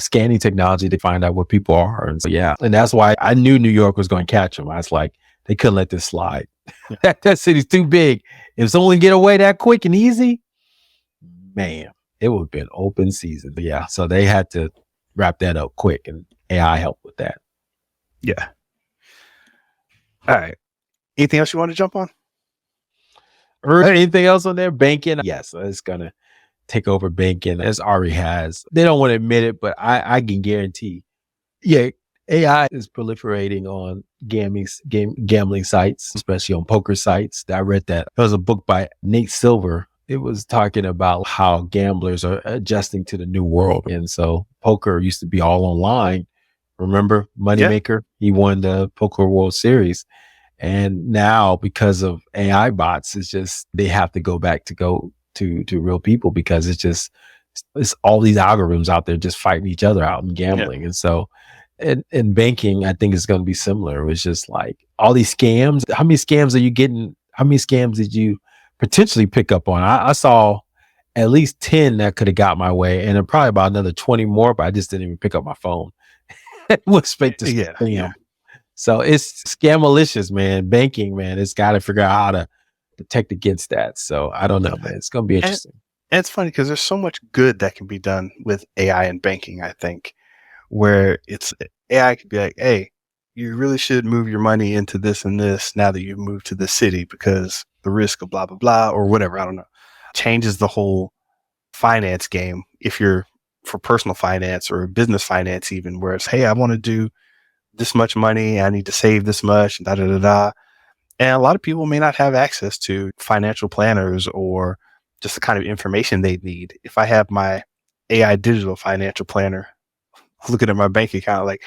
scanning technology to find out what people are. And so, yeah. And that's why I knew New York was going to catch them. I was like, they couldn't let this slide. That city's too big. If it's only get away that quick and easy, man, it would have been open season. But yeah. So they had to wrap that up quick, and AI helped with that. Yeah. All right. Anything else you want to jump on? Or anything else on there? Banking? Yes, it's going to take over banking, as Ari has. They don't want to admit it, but I can guarantee, yeah, AI is proliferating on gambling sites, especially on poker sites. I read that. There was a book by Nate Silver. It was talking about how gamblers are adjusting to the new world. And so poker used to be all online. Remember Moneymaker? Yeah. He won the Poker World Series. And now, because of AI bots, it's just they have to go back to real people, because it's all these algorithms out there just fighting each other out in gambling. Yeah. And so in banking, I think it's going to be similar. It's just like all these scams. How many scams are you getting? How many scams did you potentially pick up on? I saw at least 10 that could have got my way, and then probably about another 20 more, but I just didn't even pick up my phone. It was fake to spam. Yeah. So it's scamalicious, man. Banking, man. It's got to figure out how to protect against that. So I don't know, man. It's going to be interesting. And it's funny because there's so much good that can be done with AI and banking, I think, where it's AI could be like, hey, you really should move your money into this and this now that you've moved to this city because the risk of blah, blah, blah, or whatever. I don't know. Changes the whole finance game if you're for personal finance or business finance, even, where it's, hey, I want to do this much money, I need to save this much, da da da da. And a lot of people may not have access to financial planners or just the kind of information they need. If I have my AI digital financial planner looking at my bank account, like,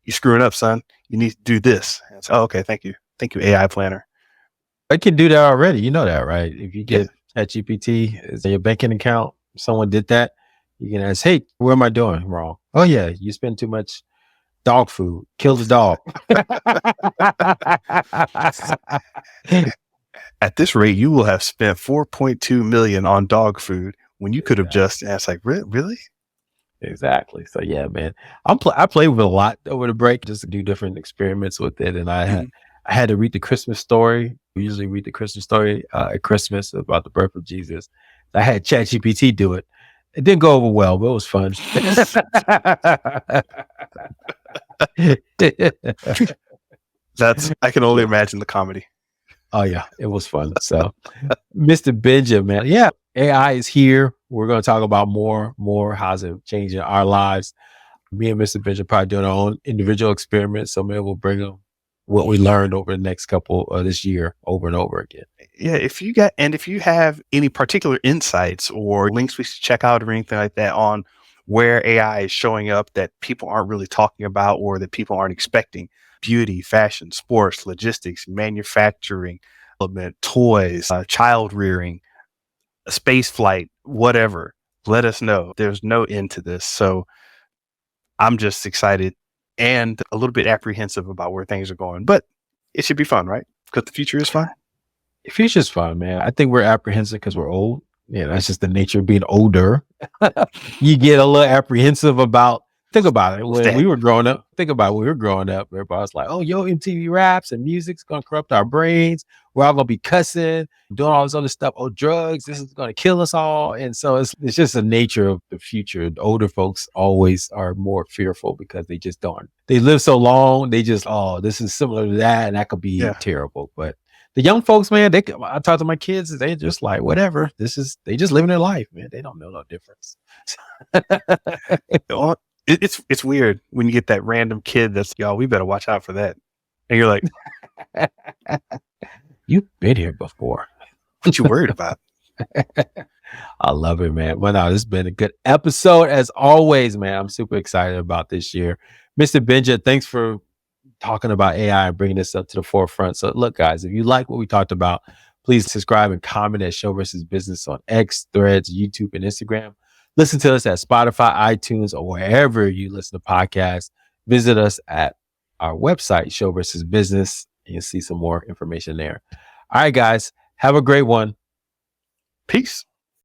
you're screwing up, son. You need to do this. And it's, oh, okay, thank you, AI planner. I can do that already. You know that, right? If you get ChatGPT in your banking account, someone did that, you can ask, hey, what am I doing wrong? Oh yeah, you spend too much dog food. Kill the dog. At this rate, you will have spent $4.2 million on dog food when you could have just asked, like, really? Exactly. So yeah, man, I played with it a lot over the break, just to do different experiments with it. And I had to read the Christmas story. We usually read the Christmas story at Christmas about the birth of Jesus. I had ChatGPT do it. It didn't go over well, but it was fun. I can only imagine the comedy. Oh yeah, it was fun. So Mr. Benja, man. Yeah, AI is here. We're going to talk about more how's it changing our lives. Me and Mr. Benja probably doing our own individual experiments. So maybe we'll bring them what we learned over the next couple this year over and over again. Yeah, if you have any particular insights or links we should check out or anything like that on where AI is showing up that people aren't really talking about or that people aren't expecting, beauty, fashion, sports, logistics, manufacturing, toys, child rearing, space flight, whatever, let us know. There's no end to this. So I'm just excited and a little bit apprehensive about where things are going, but it should be fun, right? Because the future is fun. The future's fun, man. I think we're apprehensive because we're old. Yeah, that's just the nature of being older. You get a little apprehensive about, think about it. When we were growing up, everybody was like, oh, yo, MTV raps and music's going to corrupt our brains. We're all going to be cussing, doing all this other stuff. Oh, drugs, this is going to kill us all. And so it's just the nature of the future. The older folks always are more fearful because they just don't. They live so long. They just, oh, this is similar to that. And that could be terrible. But the young folks, man, I talk to my kids, they just like, whatever. They just living their life, man. They don't know no difference. It's weird when you get that random kid that's, y'all, we better watch out for that. And you're like, You've been here before. what you worried about? I love it, man. Well, no, this has been a good episode as always, man. I'm super excited about this year. Mr. Benja, thanks for talking about AI and bringing this up to the forefront. So look, guys, if you like what we talked about, please subscribe and comment at Show versus Business on X, Threads, YouTube, and Instagram. Listen to us at Spotify, iTunes, or wherever you listen to podcasts. Visit us at our website, Show versus Business, and you'll see some more information there. All right, guys, have a great one. Peace.